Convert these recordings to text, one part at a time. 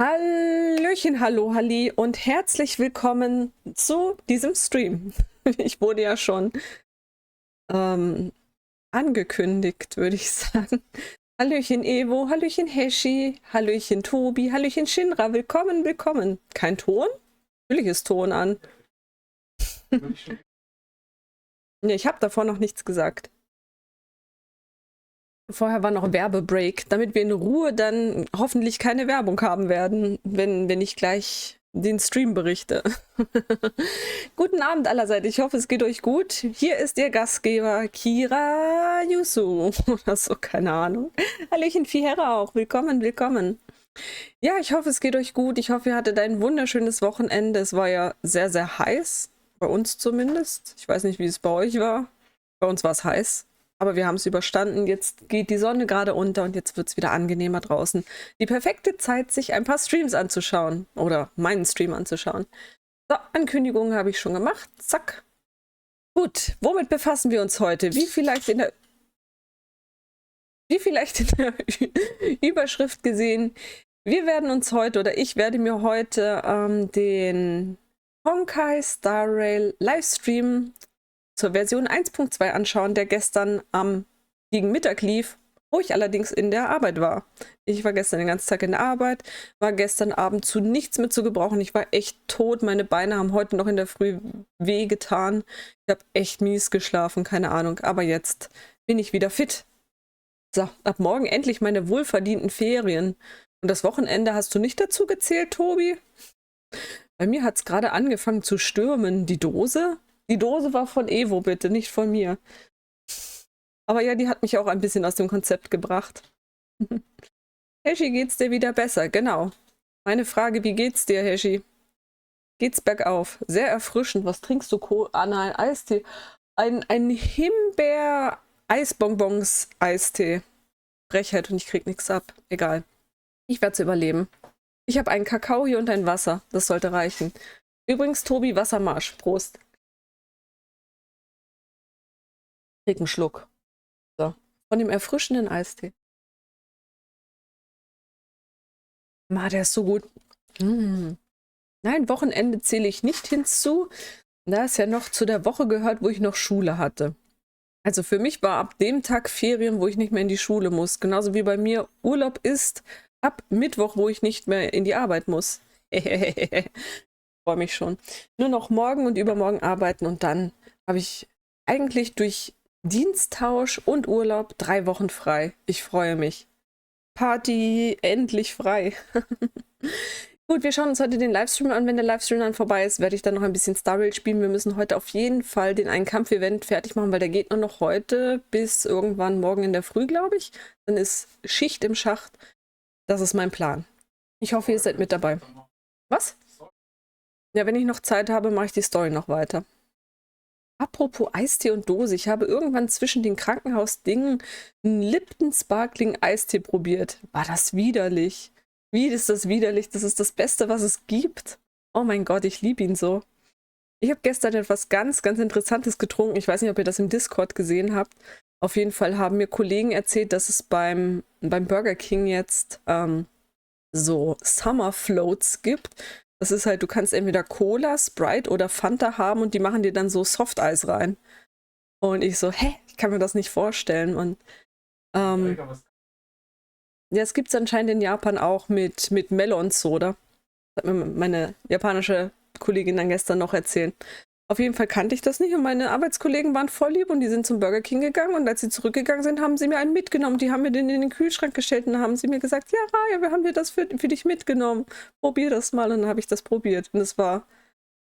Hallöchen, hallo, Halli und herzlich willkommen zu diesem Stream. Ich wurde ja schon ähm, angekündigt, würde ich sagen. Hallöchen Evo, Hallöchen Heshi, Hallöchen Tobi, Hallöchen Shinra, willkommen, willkommen. Kein Ton? Natürlich ist Ton an. Nee, ich habe davor noch nichts gesagt. Vorher war noch Werbebreak, damit wir in Ruhe dann hoffentlich keine Werbung haben werden, wenn ich gleich den Stream berichte. Guten Abend allerseits, ich hoffe es geht euch gut. Hier ist Ihr Gastgeber Kira Yusu oder so, keine Ahnung. Hallöchen Fiera auch, willkommen, willkommen. Ja, ich hoffe es geht euch gut, ich hoffe ihr hattet ein wunderschönes Wochenende. Es war ja sehr, sehr heiß, bei uns zumindest. Ich weiß nicht, wie es bei euch war. Bei uns war es heiß. Aber wir haben es überstanden. Jetzt geht die Sonne gerade unter und jetzt wird es wieder angenehmer draußen. Die perfekte Zeit, sich ein paar Streams anzuschauen. Oder meinen Stream anzuschauen. So, Ankündigungen habe ich schon gemacht. Zack. Gut, womit befassen wir uns heute? Wie vielleicht in der Überschrift gesehen. Wir werden uns heute, oder ich werde mir heute den Honkai Star Rail Livestream zur Version 1.2 anschauen, der gestern gegen Mittag lief, wo ich allerdings in der Arbeit war. Ich war gestern den ganzen Tag in der Arbeit, war gestern Abend zu nichts mehr zu gebrauchen. Ich war echt tot, meine Beine haben heute noch in der Früh wehgetan. Ich habe echt mies geschlafen, keine Ahnung, aber jetzt bin ich wieder fit. So, ab morgen endlich meine wohlverdienten Ferien. Und das Wochenende hast du nicht dazu gezählt, Tobi? Bei mir hat es gerade angefangen zu stürmen. Die Dose? Die Dose war von Evo, bitte, nicht von mir. Aber ja, die hat mich auch ein bisschen aus dem Konzept gebracht. Heshi, geht's dir wieder besser? Genau. Meine Frage, wie geht's dir, Heshi? Geht's bergauf? Sehr erfrischend. Was trinkst du? Nein, Eistee. Ein Himbeer-Eisbonbons-Eistee. Frechheit und ich krieg nichts ab. Egal. Ich werde es überleben. Ich habe einen Kakao hier und ein Wasser. Das sollte reichen. Übrigens, Tobi, Wassermarsch. Prost. Krieg einen Schluck. So. Von dem erfrischenden Eistee. Der ist so gut. Nein, Wochenende zähle ich nicht hinzu. Da es ja noch zu der Woche gehört, wo ich noch Schule hatte. Also für mich war ab dem Tag Ferien, wo ich nicht mehr in die Schule muss. Genauso wie bei mir Urlaub ist ab Mittwoch, wo ich nicht mehr in die Arbeit muss. Freue mich schon. Nur noch morgen und übermorgen arbeiten und dann habe ich eigentlich durch Diensttausch und Urlaub 3 Wochen frei. Ich freue mich. Party, endlich frei. Gut, wir schauen uns heute den Livestream an. Wenn der Livestream dann vorbei ist, werde ich dann noch ein bisschen Star Rail spielen. Wir müssen heute auf jeden Fall den einen Kampf-Event fertig machen, weil der geht nur noch heute bis irgendwann morgen in der Früh, glaube ich. Dann ist Schicht im Schacht. Das ist mein Plan. Ich hoffe, ihr seid mit dabei. Was? Ja, wenn ich noch Zeit habe, mache ich die Story noch weiter. Apropos Eistee und Dose. Ich habe irgendwann zwischen den Krankenhausdingen einen Lipton Sparkling Eistee probiert. War das widerlich. Wie ist das widerlich? Das ist das Beste, was es gibt. Oh mein Gott, ich liebe ihn so. Ich habe gestern etwas ganz, ganz Interessantes getrunken. Ich weiß nicht, ob ihr das im Discord gesehen habt. Auf jeden Fall haben mir Kollegen erzählt, dass es beim Burger King jetzt so Summer Floats gibt. Das ist halt, du kannst entweder Cola, Sprite oder Fanta haben und die machen dir dann so Softeis rein. Und ich so, hä? Ich kann mir das nicht vorstellen. Und ja, es gibt es anscheinend in Japan auch mit Melon Soda. Das hat mir meine japanische Kollegin dann gestern noch erzählt. Auf jeden Fall kannte ich das nicht und meine Arbeitskollegen waren voll lieb und die sind zum Burger King gegangen und als sie zurückgegangen sind, haben sie mir einen mitgenommen. Die haben mir den in den Kühlschrank gestellt und dann haben sie mir gesagt, ja, Raya, wir haben dir das für dich mitgenommen. Probier das mal. Und dann habe ich das probiert. Und es war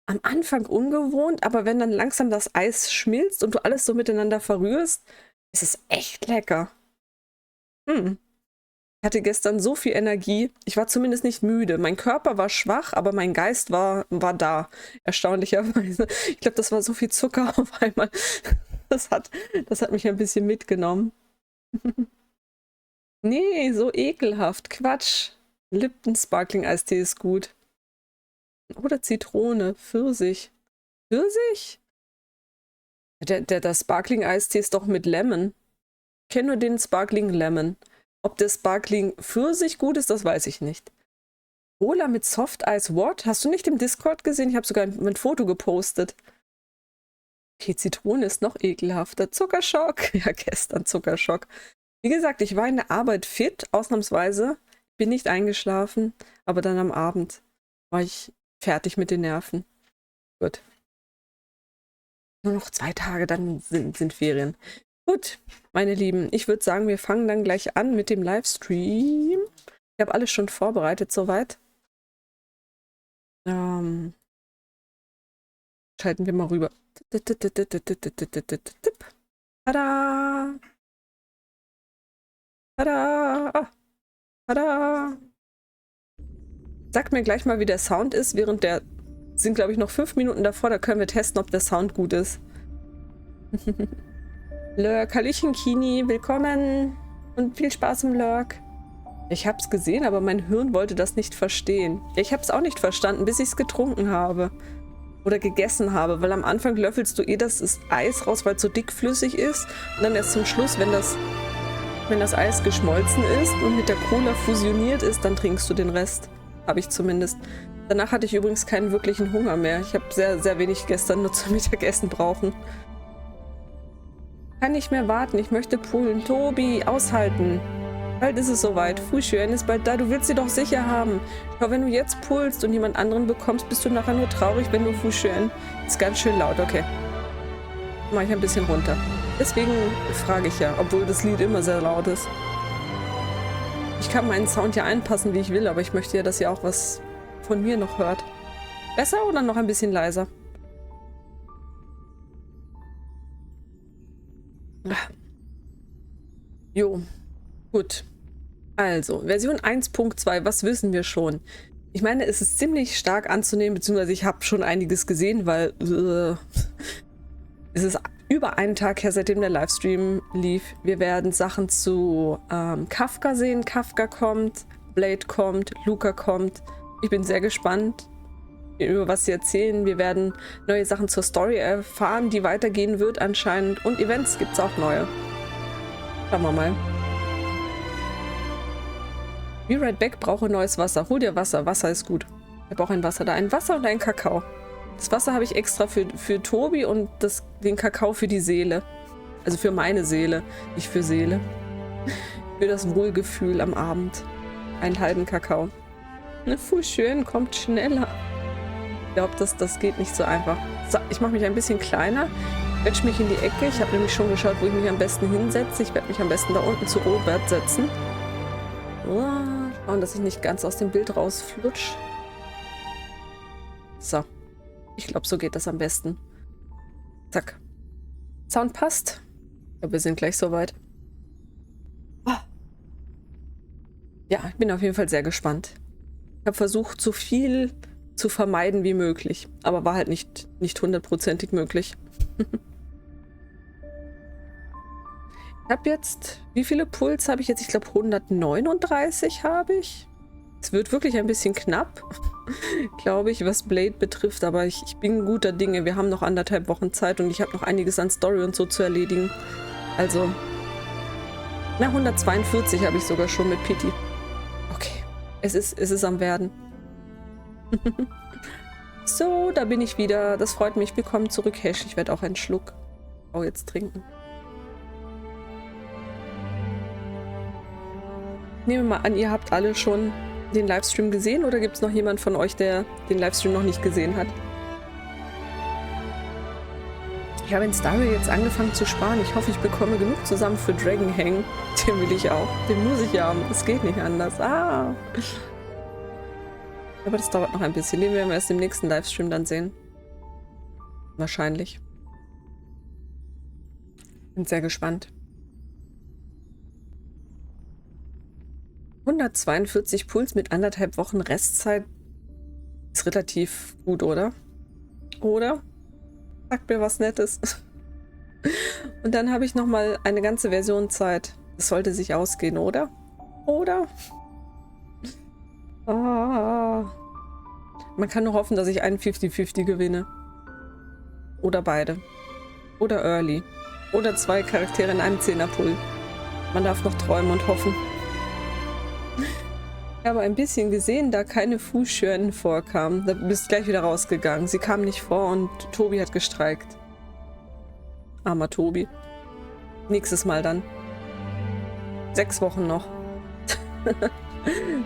am Anfang ungewohnt, aber wenn dann langsam das Eis schmilzt und du alles so miteinander verrührst, ist es echt lecker. Ich hatte gestern so viel Energie. Ich war zumindest nicht müde. Mein Körper war schwach, aber mein Geist war da. Erstaunlicherweise. Ich glaube, das war so viel Zucker auf einmal. Das hat mich ein bisschen mitgenommen. Nee, so ekelhaft. Quatsch. Lipton Sparkling Eistee ist gut. Oder Zitrone, Pfirsich. Pfirsich? Der Sparkling Eistee ist doch mit Lemon. Ich kenne nur den Sparkling Lemon. Ob der Sparkling Pfirsich gut ist, das weiß ich nicht. Cola mit Soft Eis, what? Hast du nicht im Discord gesehen? Ich habe sogar ein Foto gepostet. Okay, Zitrone ist noch ekelhafter. Zuckerschock. Ja, gestern Zuckerschock. Wie gesagt, ich war in der Arbeit fit, ausnahmsweise. Bin nicht eingeschlafen, aber dann am Abend war ich fertig mit den Nerven. Gut. Nur noch 2 Tage, dann sind Ferien. Gut, meine Lieben, ich würde sagen, wir fangen dann gleich an mit dem Livestream. Ich habe alles schon vorbereitet soweit. Schalten wir mal rüber. Tada! Tada! Tada! Sagt mir gleich mal, wie der Sound ist, während der... Sind, glaube ich, noch 5 Minuten davor, da können wir testen, ob der Sound gut ist. Lurk, Hallöchen Kini, willkommen und viel Spaß im Lurk. Ich habe es gesehen, aber mein Hirn wollte das nicht verstehen. Ich habe es auch nicht verstanden, bis ich es getrunken habe. Oder gegessen habe, weil am Anfang löffelst du das Eis raus, weil es so dickflüssig ist. Und dann erst zum Schluss, wenn das Eis geschmolzen ist und mit der Cola fusioniert ist, dann trinkst du den Rest. Habe ich zumindest. Danach hatte ich übrigens keinen wirklichen Hunger mehr. Ich habe sehr, sehr wenig gestern nur zum Mittagessen brauchen. Kann nicht mehr warten, ich möchte poolen. Tobi, aushalten. Bald ist es soweit. Fuschön ist bald da, du willst sie doch sicher haben. Schau, wenn du jetzt poolst und jemand anderen bekommst, bist du nachher nur traurig, wenn du Fuschön. Ist ganz schön laut, okay. Mach ich ein bisschen runter. Deswegen frage ich ja, obwohl das Lied immer sehr laut ist. Ich kann meinen Sound ja einpassen, wie ich will, aber ich möchte ja, dass ihr auch was von mir noch hört. Besser oder noch ein bisschen leiser? Jo, gut. Also, Version 1.2, was wissen wir schon? Ich meine, es ist ziemlich stark anzunehmen, beziehungsweise ich habe schon einiges gesehen, weil es ist über einen Tag her, seitdem der Livestream lief. Wir werden Sachen zu Kafka sehen. Kafka kommt, Blade kommt, Luka kommt. Ich bin sehr gespannt, über was sie erzählen. Wir werden neue Sachen zur Story erfahren, die weitergehen wird anscheinend. Und Events gibt es auch neue. Schauen wir mal. Be right back, brauche neues Wasser. Hol dir Wasser. Wasser ist gut. Ich habe auch ein Wasser da. Ein Wasser und ein Kakao. Das Wasser habe ich extra für Tobi und den Kakao für die Seele. Also für meine Seele, nicht für Seele. Für das Wohlgefühl am Abend. Einen halben Kakao. Ne, voll schön, kommt schneller. Ich glaube, das geht nicht so einfach. So, ich mache mich ein bisschen kleiner. Quetsche mich in die Ecke. Ich habe nämlich schon geschaut, wo ich mich am besten hinsetze. Ich werde mich am besten da unten zu Owlbert setzen. Schauen, dass ich nicht ganz aus dem Bild rausflutsch. So. Ich glaube, so geht das am besten. Zack. Sound passt. Ich glaube, wir sind gleich soweit. Ja, ich bin auf jeden Fall sehr gespannt. Ich habe versucht, so viel zu vermeiden wie möglich. Aber war halt nicht 100%ig möglich. Ich habe jetzt... Wie viele Puls habe ich jetzt? Ich glaube 139 habe ich. Es wird wirklich ein bisschen knapp, glaube ich, was Blade betrifft. Aber ich bin guter Dinge. Wir haben noch 1,5 Wochen Zeit und ich habe noch einiges an Story und so zu erledigen. Also... Na, 142 habe ich sogar schon mit Pity. Okay. Es ist am Werden. So, da bin ich wieder. Das freut mich. Willkommen zurück, Hash. Ich werde auch einen Schluck jetzt trinken. Ich nehme mal an, ihr habt alle schon den Livestream gesehen oder gibt es noch jemand von euch, der den Livestream noch nicht gesehen hat? Ich habe in Starry jetzt angefangen zu sparen. Ich hoffe, ich bekomme genug zusammen für Dragon Hang. Den will ich auch. Den muss ich haben. Es geht nicht anders. Ah! Aber das dauert noch ein bisschen. Den werden wir erst im nächsten Livestream dann sehen. Wahrscheinlich. Bin sehr gespannt. 142 Puls mit 1,5 Wochen Restzeit ist relativ gut, oder? Oder? Sagt mir was Nettes. Und dann habe ich nochmal eine ganze Version Zeit. Das sollte sich ausgehen, oder? Oder? Ah. Man kann nur hoffen, dass ich einen 50-50 gewinne. Oder beide. Oder Early. Oder 2 Charaktere in einem 10er-Pool. Man darf noch träumen und hoffen. Ich habe ein bisschen gesehen, da keine Fußschüren vorkamen. Da bist du gleich wieder rausgegangen. Sie kam nicht vor und Tobi hat gestreikt. Armer Tobi. Nächstes Mal dann. 6 Wochen noch.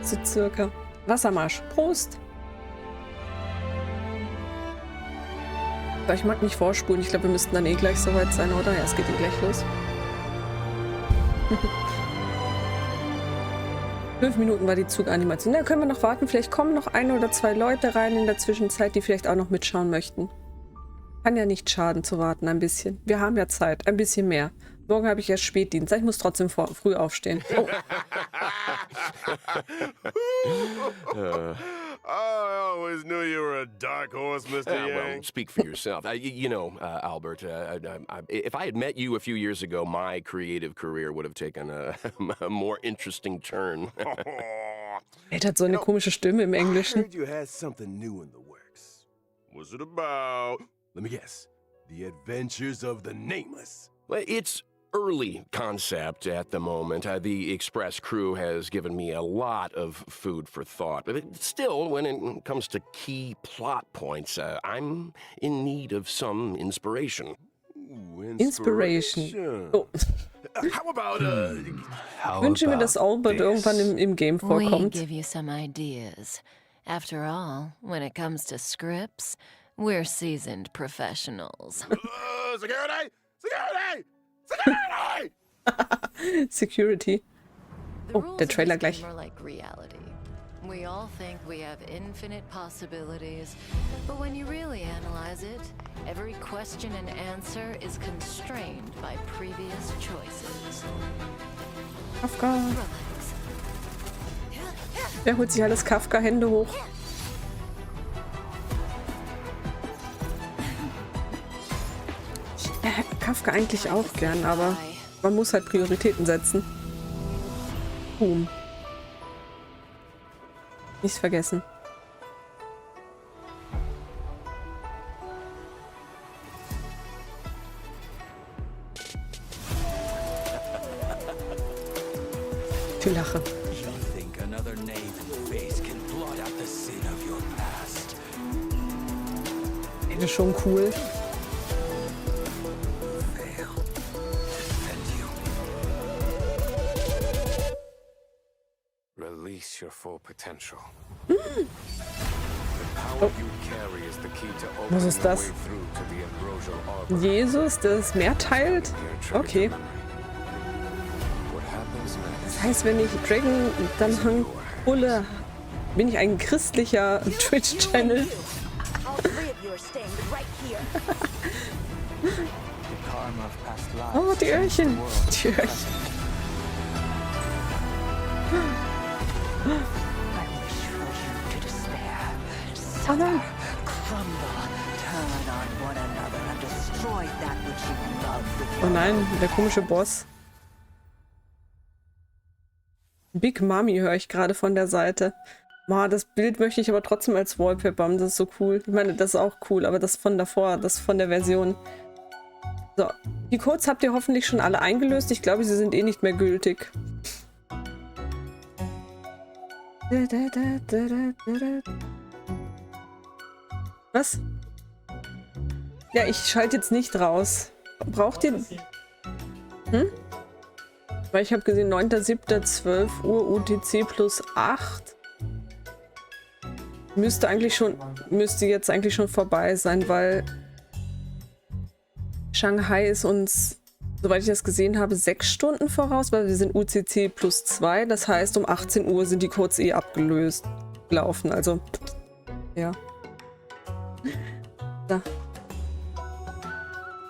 So circa. Wassermarsch. Prost! Aber ich mag nicht vorspulen. Ich glaube, wir müssten dann eh gleich soweit sein, oder? Ja, es geht eh gleich los. 5 Minuten war die Zuganimation. Da können wir noch warten. Vielleicht kommen noch 1 oder 2 Leute rein in der Zwischenzeit, die vielleicht auch noch mitschauen möchten. Kann ja nicht schaden zu warten, ein bisschen. Wir haben ja Zeit, ein bisschen mehr. Morgen habe ich erst Spätdienst. Ich muss trotzdem früh aufstehen. Oh. I always knew you were a dark horse, Mr. Yang. Well, speak for yourself. You know, Owlbert, if I had met you a few years ago, my creative career would have taken a more interesting turn. Er hat so eine komische Stimme im I Englischen. heard you had something new in the works. What's it about? Let me guess. The Adventures of the Nameless. Well, it's early concept at the moment. The Express crew has given me a lot of food for thought. But still, when it comes to key plot points, I'm in need of some inspiration. Ooh, Inspiration. Oh. How about, Ich wünsche mir, dass Owlbert irgendwann im Game We vorkommt. give you some ideas. After all, when it comes to scripts, we're seasoned professionals. Security! Security! Security! Security. The Oh, rules der of Trailer this gleich. game are like reality. We all think we have infinite possibilities, but when you really analyze it, every question and answer is constrained by previous choices. Kafka. Relax. Wer holt sich alles Kafka? Hände hoch. Kafka eigentlich auch gern, aber man muss halt Prioritäten setzen. Boom. Nichts vergessen. Die Lache. You think another name and face can blot out the sin of your past? Das ist schon cool. Fail. Defend you. Release your full potential. The power you carry is the key to Was opening ist the das? way through to the ambrosial arbor. Jesus, der das Meer teilt? Your trigger Okay. memory. What happens next? Das heißt, wenn ich Dragon dann hole, bin ich ein christlicher Twitch-Channel. All three of you are staying right here. The karma of past lives. Oh, die Öhrchen. Die Öhrchen. I will shrill you to despair. Oh nein. Crumble, turn on one another, and destroy that which you love with Oh your nein, der komische Boss. Big Mami höre ich gerade von der Seite. Ma, das Bild möchte ich aber trotzdem als Wallpaper haben. Das ist so cool. Ich meine, das ist auch cool, aber das von davor, das von der Version. So, die Codes habt ihr hoffentlich schon alle eingelöst. Ich glaube, sie sind eh nicht mehr gültig. Was? Ja, ich schalte jetzt nicht raus. Braucht ihr... Hm? Weil ich habe gesehen, 9.7.12 Uhr UTC plus 8. Müsste jetzt eigentlich schon vorbei sein, weil Shanghai ist uns, soweit ich das gesehen habe, 6 Stunden voraus, weil wir sind UTC plus 2. Das heißt, um 18 Uhr sind die Codes eh gelaufen. Also, ja. Da.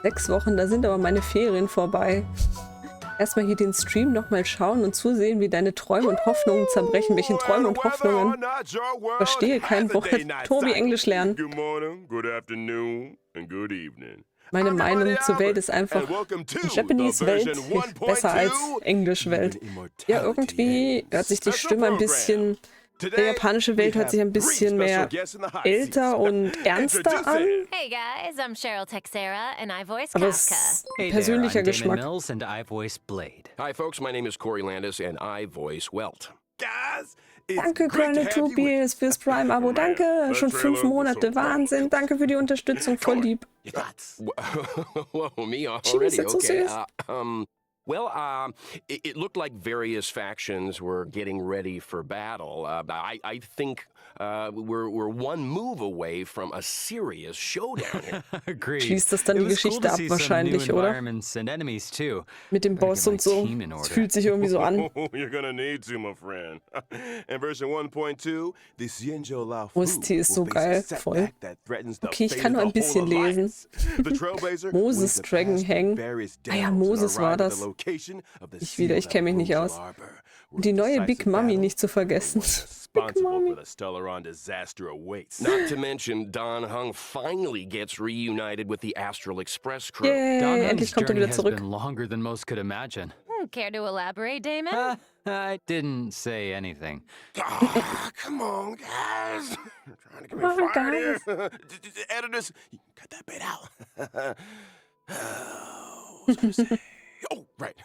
6 Wochen, da sind aber meine Ferien vorbei. Erstmal hier den Stream nochmal schauen und zusehen, wie deine Träume und Hoffnungen zerbrechen. Welche Träume und Hoffnungen? Verstehe kein Wort. Tobi, Englisch lernen. Good morning, good afternoon, and good evening. Meine Meinung zur Welt ist einfach, Japanese-Welt besser als Englisch-Welt. Ja, irgendwie hört sich die Stimme ein bisschen... Die japanische Welt hört sich ein bisschen mehr älter und ernster an. Hey guys, I'm Cheryl Texera and I voice Aber Kafka. es ist Hey there, persönlicher I'm Damon Geschmack. Mills and I voice Blade. Hi, folks. My name is Corey Landis, and I voice Welt. Guys, Danke, Colonel Tobias, fürs Prime-Abo. Danke. Schon 5 Monate. Wahnsinn. Danke für die Unterstützung. Voll lieb. Whoa, me Chili ist already? jetzt so Okay. süß. It looked like various factions were getting ready for battle. I think we're one move away from a serious showdown here. Agreed. Schließt das dann die Geschichte ab wahrscheinlich, oder? And enemies too. Mit dem Boss und so. Es fühlt sich irgendwie so an. You're gonna need to, my friend. In version 1.2, the Xianzhou Lao Fu OST ist so will face geil, a setback voll. that threatens the Okay, ich fate kann of nur ein the bisschen whole lesen. alliance. The Trailblazer Moses will need to Dragon pass Hang. through various Ah ja, downs Moses and war arrive at das. the location of the Ich wieder, ich kenne mich nicht aus. Harbor, Und die neue Big Mami nicht zu vergessen. Big responsible Mami. for the Stellaron disaster awaits. Not to mention, Don Hung finally gets reunited with the Astral Express crew. Yay, endlich kommt er wieder zurück. Been longer than most could imagine. Care to elaborate, Damon? I didn't say anything. Come on, guys. You're trying to get me Come on, fired here. Editors, you can cut that bit out. What was I gonna say? Oh, right.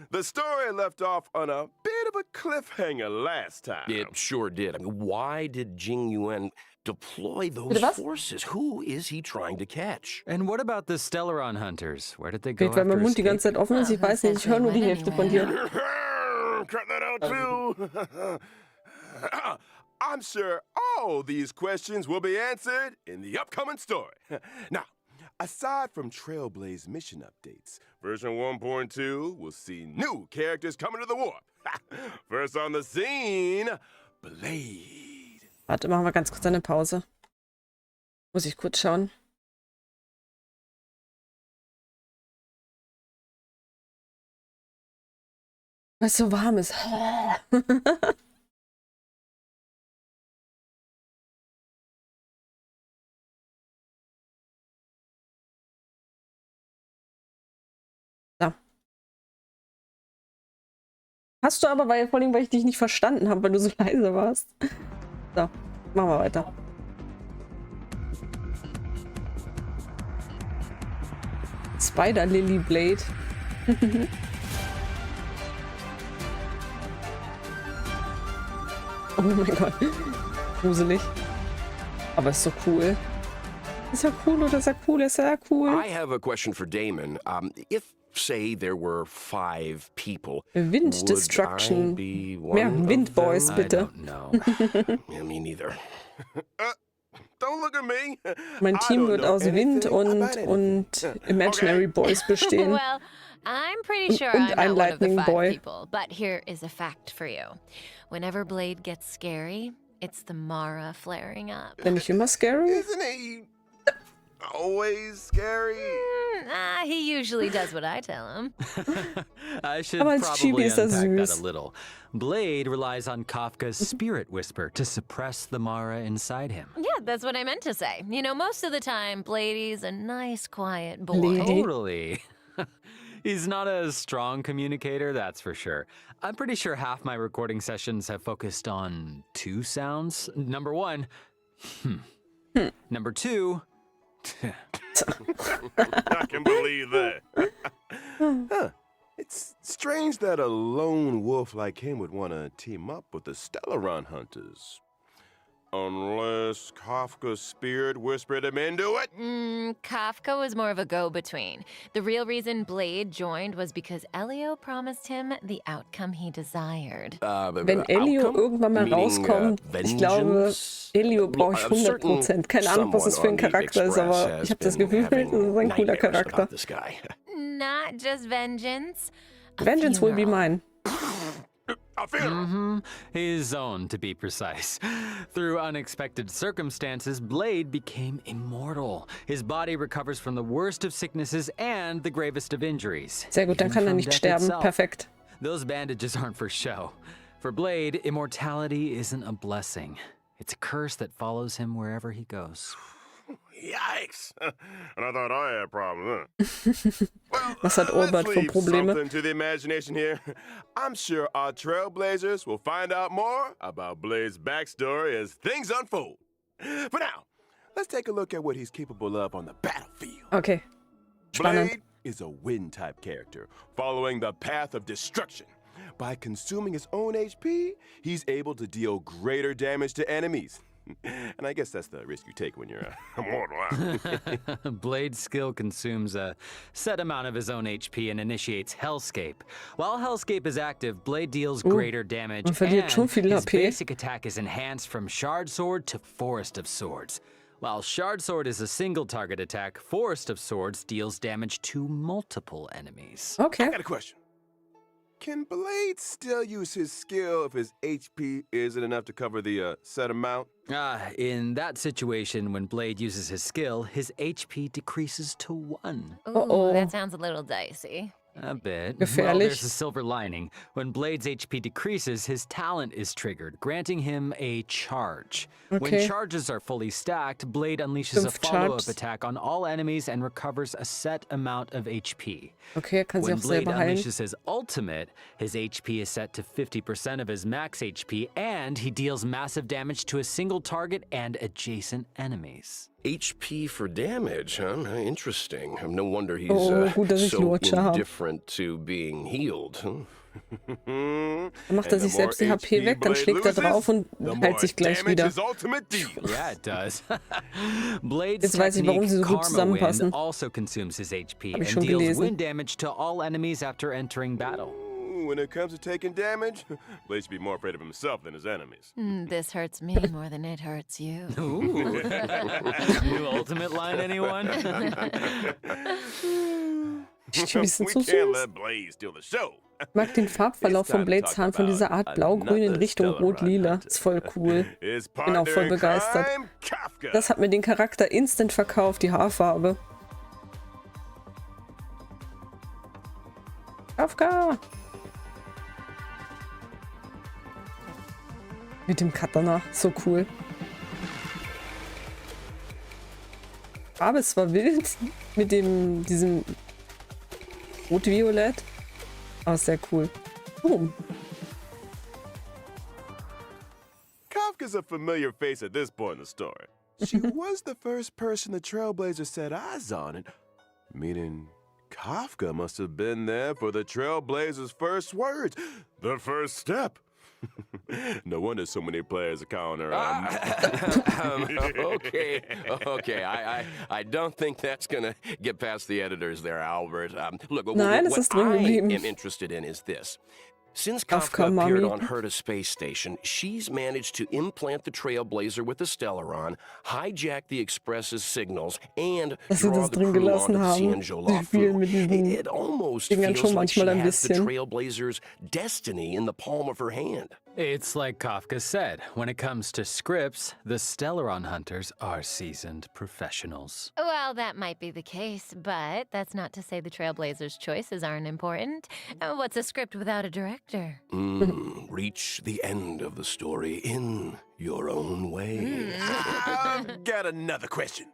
The story left off on a bit of a cliffhanger last time. It sure did. I mean, why did Jing Yuan deploy those Bitte was? forces? Who is he trying to catch? And what about the Stellaron hunters? Where did they go Geht, weil mein Mund die ganze Zeit offen ist. Ich weiß nicht, ich höre nur die Hälfte von dir. Cut that out too. I'm sure all these questions will be answered in the upcoming story. Now, aside from Trailblaze mission updates, version 1.2 will see new characters coming to the warp. First on the scene, Blade. Warte, machen wir ganz kurz eine Pause. Muss ich kurz schauen. Weil es so warm ist. Da. Hast du aber, vor allem, weil ich dich nicht verstanden habe, weil du so leise warst. So, machen wir weiter. Spider Lily Blade. Oh mein Gott. Gruselig. Aber ist so cool. Ist ja cool oder ist ja cool? Ist ja cool. I have a question for Damon. If, say, there were 5 people, Wind would Destruction. I be one Mehr of Windboys, them? bitte. I don't know. Yeah, me neither. Don't look at me. Mein I Team don't wird know aus Wind anything about und Imaginary Boys bestehen. Well, I'm pretty sure Und I'm ein not one of the Lightning 5 Boy. people, but here is a fact for you. Whenever Blade gets scary, it's the Mara flaring up. Bin ich immer scary? Isn't he always scary? He usually does what I tell him. I should Aber als Chibi probably ist das unpack that süß. a little. Blade relies on Kafka's spirit whisper to suppress the Mara inside him. Yeah, that's what I meant to say. You know, most of the time, Bladey's a nice, quiet boy. Lady. Totally. He's not a strong communicator, that's for sure. I'm pretty sure half my recording sessions have focused on 2 sounds. Number 1, Number 2, I can believe that. Huh. It's strange that a lone wolf like him would want to team up with the Stellaron hunters. Unless Kafka's spirit whispered him into it. Kafka was more of a go-between. The real reason Blade joined was because Elio promised him the outcome he desired. Wenn Elio irgendwann mal rauskommt, ich glaube, Elio brauche ich 100%. Keine Ahnung, was das für ein Charakter ist, aber ich habe das Gefühl, das ist ein cooler Charakter. Not just vengeance. a Vengeance will be funeral. mine. I feel his own, to be precise. Through unexpected circumstances, Blade became immortal. His body recovers from the worst of sicknesses and the gravest of injuries. Sehr gut, dann even kann er from nicht death sterben. itself. Perfekt. Those bandages aren't for show. For Blade, immortality isn't a blessing. It's a curse that follows him wherever he goes. Yikes! And I thought I had a problem, huh? Well, Was hat Owlbert let's für leave Probleme? something to the imagination here. I'm sure our Trailblazers will find out more about Blade's backstory as things unfold. For now, let's take a look at what he's capable of on the battlefield. Okay. Spannend. Blade is a wind-type character, following the path of destruction. By consuming his own HP, he's able to deal greater damage to enemies. And I guess that's the risk you take when you're immortal. Huh? Blade's skill consumes a set amount of his own HP and initiates Hellscape. While Hellscape is active, Blade deals greater damage, man verliert schon and viel his HP. basic attack is enhanced from Shard Sword to Forest of Swords. While Shard Sword is a single target attack, Forest of Swords deals damage to multiple enemies. I Okay. got a question. Can Blade still use his skill if his HP isn't enough to cover the set amount? In that situation, when Blade uses his skill, his HP decreases to 1. Ooh, that sounds a little dicey. A bit. Gefährlich. Well, there's a silver lining. When Blade's HP decreases, his talent is triggered, granting him a charge. When Okay. charges are fully stacked, Blade unleashes a 5 follow-up Charges. attack on all enemies and recovers a set amount of HP. Okay, er kann sich When auch Blade selber heilen. unleashes his ultimate, his HP is set to 50% of his max HP, and he deals massive damage to a single target and adjacent enemies. HP for damage, huh? Interesting. No wonder he's gut, dass ich so Lutscher hab. indifferent to being healed. Huh? Dann macht er sich selbst die HP weg, dann schlägt er drauf und heilt sich gleich wieder. Yeah, it does. Blade's Jetzt weiß ich, warum sie so gut Karma zusammenpassen. Wind also consumes his HP Hab ich and schon deals gelesen. wind damage to all enemies after entering battle. When it comes to taking damage, Blade should be more afraid of himself than his enemies. This hurts me more than it hurts you. Ooh. New ultimate line, anyone? Die sind We so can't süß. let Blade steal the show. Ich mag den Farbverlauf von Blades Haaren von dieser Art blau-grün in Richtung rot-lila. Ist voll cool. His Bin auch partner voll in begeistert. crime, Kafka. Das hat mir den Charakter instant verkauft, die Haarfarbe. Kafka! Mit dem Katana, so cool. Farbe ist zwar wild, mit diesem Rot-Violett, aber sehr cool. Boom. Kafka's a familiar face at this point in the story. She was the first person the Trailblazers set eyes on, and meaning Kafka must have been there for the Trailblazers' first words, the first step. No wonder so many players are calling her. Okay. I don't think that's gonna get past the editors there, Owlbert. Look, Nein, es ist drin what I geblieben. am interested in is this. Since Kafka, Kafka appeared Mommy. on Herta Space Station, she's managed to implant the Trailblazer with the Stellaron, hijack the Express's signals, and Dass sie draw das the drin crew gelassen onto haben. Cienjo Sie spielen mit diesen It almost Dingern feels schon like she manchmal ein has the bisschen. Trailblazer's destiny in the palm of her hand. It's like Kafka said, when it comes to scripts, the Stellaron hunters are seasoned professionals. Well, that might be the case, but that's not to say the Trailblazers' choices aren't important. What's a script without a director? Reach the end of the story in your own way. I've got another question.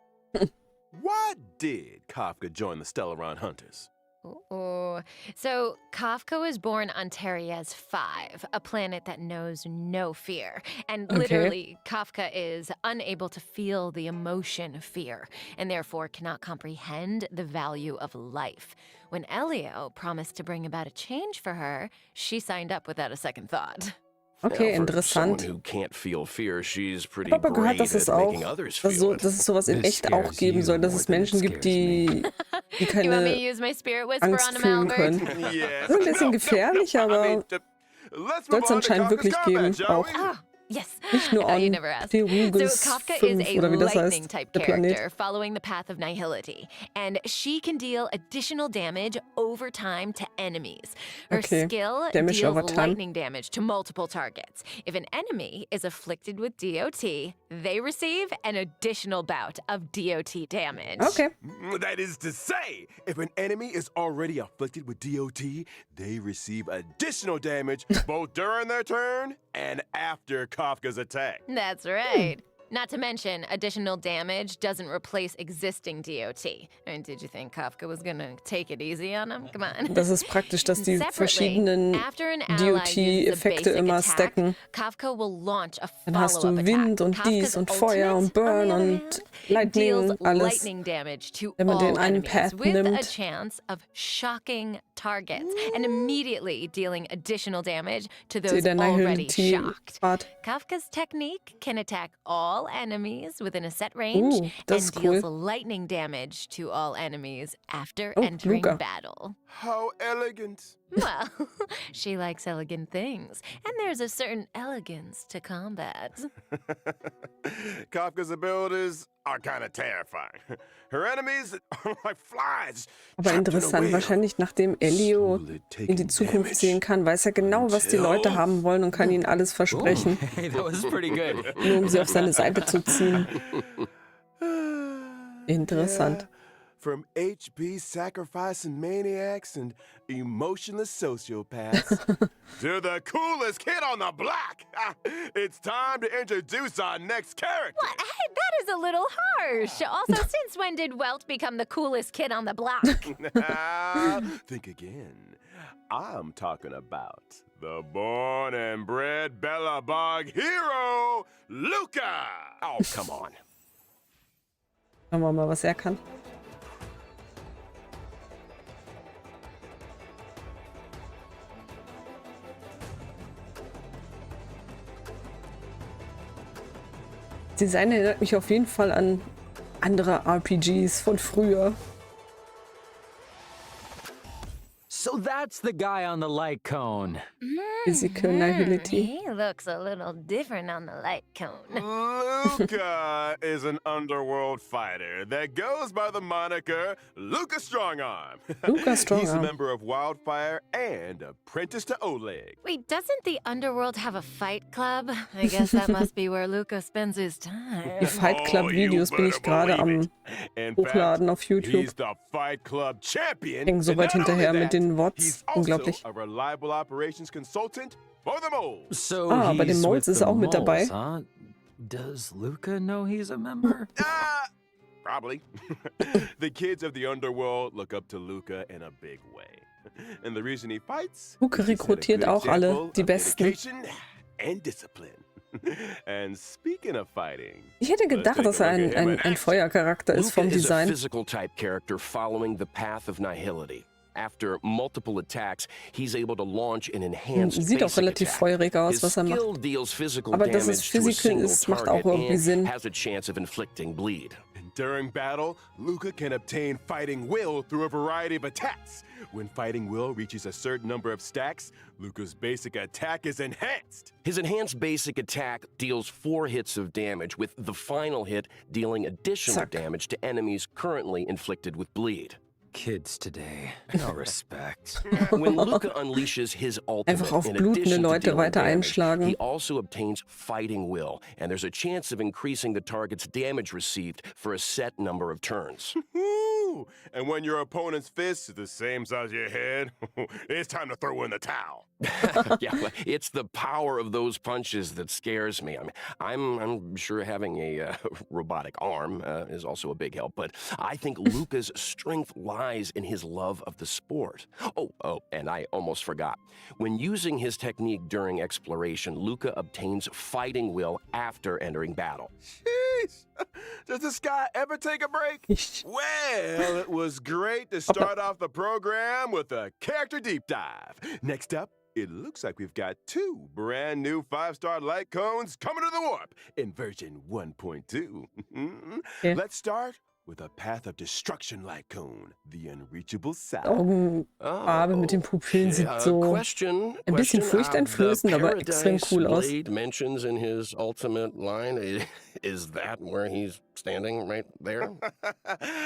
Why did Kafka join the Stellaron Hunters? Ooh. So, Kafka was born on Terriez 5, a planet that knows no fear. And Okay. literally, Kafka is unable to feel the emotion fear, and therefore cannot comprehend the value of life. When Elio promised to bring about a change for her, she signed up without a second thought. Okay, Now, for someone interessant. who can't feel fear, she's pretty Ich habe aber gehört, great dass es at auch, making others dass, feel it. dass es sowas in This echt auch scares geben you soll, dass more es than it Menschen gibt, scares me. die You want me to keine use my spirit whisper Angst on him, fühlen Owlbert? können. Yes. Ein bisschen gefährlich, aber let's soll move es on to anscheinend Kafka's wirklich combat, geben. shall Auch we? Ah, yes. nicht nur I know you an never asked. Therugus So Kafka 5 is a oder wie das lightning heißt, type der Planet. character following the path of nihility, and she can deal additional damage over time to enemies. Her Okay, skill Damage deals over time. lightning damage to multiple targets. If an enemy is afflicted with DOT, they receive an additional bout of DOT damage. Okay. That is to say, if an enemy is already afflicted with DOT, they receive additional damage both during their turn and after Kafka's attack. That's right. Not to mention, additional damage doesn't replace existing DOT. I mean, did you think Kafka was gonna take it easy on him? Come on. Das ist praktisch, dass die Separately, verschiedenen after an ally uses a DOT-Effekte basic immer attack, stacken. Kafka will launch a Dann hast du follow-up Wind attack. und dies Kafka's und Feuer und ultimate, on Burn the other und hand, Lightning, deals alles. lightning damage to Wenn man all den einen enemies Pad with a nimmt. chance of shocking targets and immediately dealing additional damage to Sehe those der already Annihility shocked. Part. Kafka's technique can attack all enemies within a set range Das and ist deals cool. lightning damage to all enemies after Oh, entering Luka. battle. How elegant. Well, she likes elegant things, and there's a certain elegance to combat. Kafka's abilities are kind of terrifying. Her enemies are like flies. Aber trapped in a interessant, wheel. wahrscheinlich nachdem Elio Slowly in die taking Zukunft damage sehen kann, weiß er genau, was die Leute haben wollen und kann ihnen alles versprechen, Hey, that was pretty good. nur um sie auf seine Seite zu ziehen. Interessant. Yeah, from HP sacrificing maniacs and emotionless sociopaths to the coolest kid on the block. It's time to introduce our next character. What? Hey, that is a little harsh. Also, since when did Welt become the coolest kid on the block? Think again. I'm talking about the born and bred Bellabog hero, Luka. Oh, come on. Schauen wir mal, was er kann. Das Design erinnert mich auf jeden Fall an andere RPGs von früher. So that's the guy on the light cone. Physical Nihility. He looks a little different on the light cone. Luka is an underworld fighter that goes by the moniker Luka Strongarm. Luka He's a Strongarm. member of Wildfire and apprentice to Oleg. Wait, doesn't the underworld have a fight club? I guess that must be where Luka spends his time. Die Fight Club Videos bin ich gerade am In Hochladen auf fact, YouTube. he's the Fight Club champion. Hängen so And weit not hinterher only mit that, den Wots. he's also Unglaublich. a reliable operations consultant for the moles. So bei den he's Moles with ist the er auch mit dabei. moles, huh? Does Luka know he's a member? Probably. The kids of the underworld look up to Luka in a big way. And the reason he fights, Luka is he set a rekrutiert good auch alle, example die of Besten. dedication and discipline. And speaking of fighting, Ich hätte gedacht, dass er ein Feuercharakter ist vom Luka is a Design. physical type character following the path of nihility. After multiple attacks, he's able to launch an enhanced Sieht auch basic relativ attack. feurig aus, His was er macht. skill deals physical Aber dass es damage to a physical single ist, macht auch target irgendwie and Sinn. has a chance of inflicting bleed. and during battle, Luka can obtain fighting will through a variety of attacks. When fighting will reaches a certain number of stacks, Luka's basic attack is enhanced. His enhanced basic attack deals 4 hits of damage, with the final hit dealing additional Zack. damage to enemies currently inflicted with bleed. Kids today, no respect. When Luka unleashes his ultimate, Einfach auf in blutende addition to Leute dealing weiter damage, einschlagen. he also obtains fighting will, and there's a chance of increasing the target's damage received for a set number of turns. Woo! And when your opponent's fist is the same size as your head, it's time to throw in the towel. Yeah, well, it's the power of those punches that scares me. I mean, I'm sure having a robotic arm is also a big help, but I think Luka's strength lies in his love of the sport. Oh, and I almost forgot. When using his technique during exploration, Luka obtains fighting will after entering battle. Jeez! Does this guy ever take a break? Well, it was great to start off the program with a character deep dive. Next up, it looks like we've got 2 brand new 5-star light cones coming to the warp in version 1.2. Yeah. Let's start with a path of destruction light cone, the unreachable south. Augenfarbe mit den Pupillen sieht so Question. ein bisschen furchteinflößend, The aber extrem cool aus. Blade mentions in his ultimate line. Is that where he's standing right there?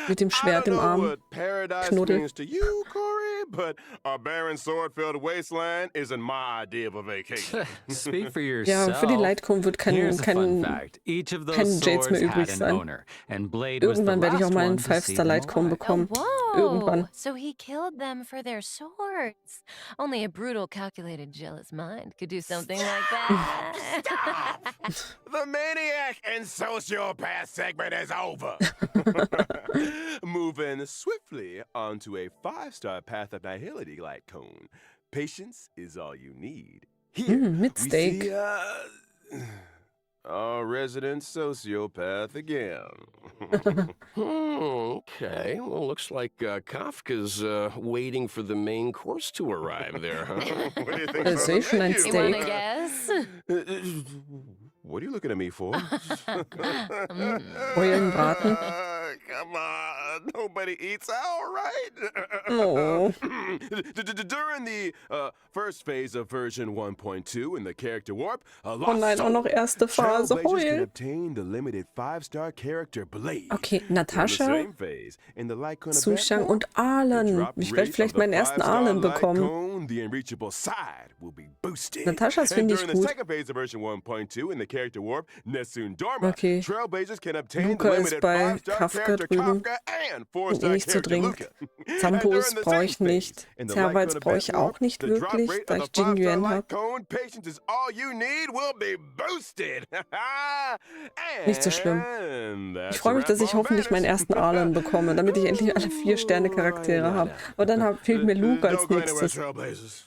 Mit dem Schwert I im don't know Arm. what paradise Knuddel. means to you, Corey, but a barren sword-filled wasteland isn't my idea of a vacation. Speak for Ja, yourself. für die Lightcone wird Here's a fun kein fact. Each of those kein Jades swords mehr übrig had an sein. owner, and Blade was the Irgendwann werde ich auch last mal einen one to see 5-Star them Lightcone alive. bekommen. Whoa! Irgendwann. So he killed them for their swords. Only a brutal, calculated, jealous mind could do something like that. The maniac and sociopath segment is over. Moving swiftly onto a 5-star path of nihility like cone. Patience is all you need. Here mit we Steak. see our resident sociopath again. Okay, well, looks like Kafka's waiting for the main course to arrive there, huh? What do you think? Das ist schon ein You wanna Steak. guess? What are you looking at me for? Eulenbraten. Come on, nobody eats owl, right? Oh. During the first phase of version 1.2 in the character warp, a Oh lost nein, auch noch erste Phase. Trailblazers can Heul. obtain the limited 5-star character Blade. Okay, During the Natascha, same phase, in the Lycona Zuschang Batwarp, und Ahlen. the drop Ich rate werde of vielleicht the meinen ersten 5-star Ahlen light bekommen. cone, the unreachable side will be boosted. Natascha's And finde ich during the gut. second phase of version 1.2 in the character warp, Nessun Dorma, Okay. Trailblazers can obtain Luka the ist limited bei 5-star Kafka character drüben. Kafka and Bin 4-star nicht so character dringend. Luka. Zampos brauche ich nicht. Zerwals brauche ich auch nicht wirklich, da ich Jing Yuan habe. Patience is all you need will be boosted. Nicht so schlimm. And that's Ich freue mich, a dass wrap ich on hoffentlich meinen Banners. ersten Ahlen bekomme, damit ich endlich alle 4-Sterne-Charaktere habe. Aber dann fehlt mir Luka als Don't go anywhere, nächstes. Trailblazers.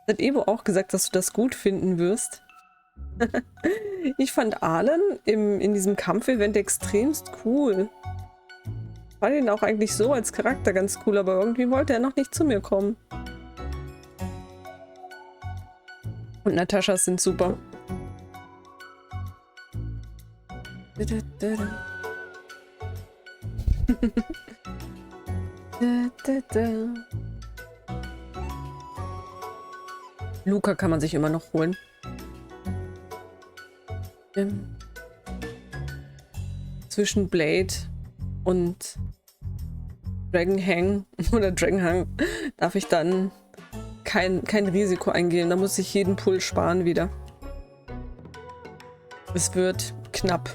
Hat Evo auch gesagt, dass du das gut finden wirst? Ich fand Ahlen in diesem Kampfevent extremst cool. Fand ihn auch eigentlich so als Charakter ganz cool, aber irgendwie wollte er noch nicht zu mir kommen. Und Nataschas sind super. Luka kann man sich immer noch holen. Zwischen Blade und Dragonhang oder Dragonhang darf ich dann kein Risiko eingehen. Da muss ich jeden Pull sparen wieder. Es wird knapp.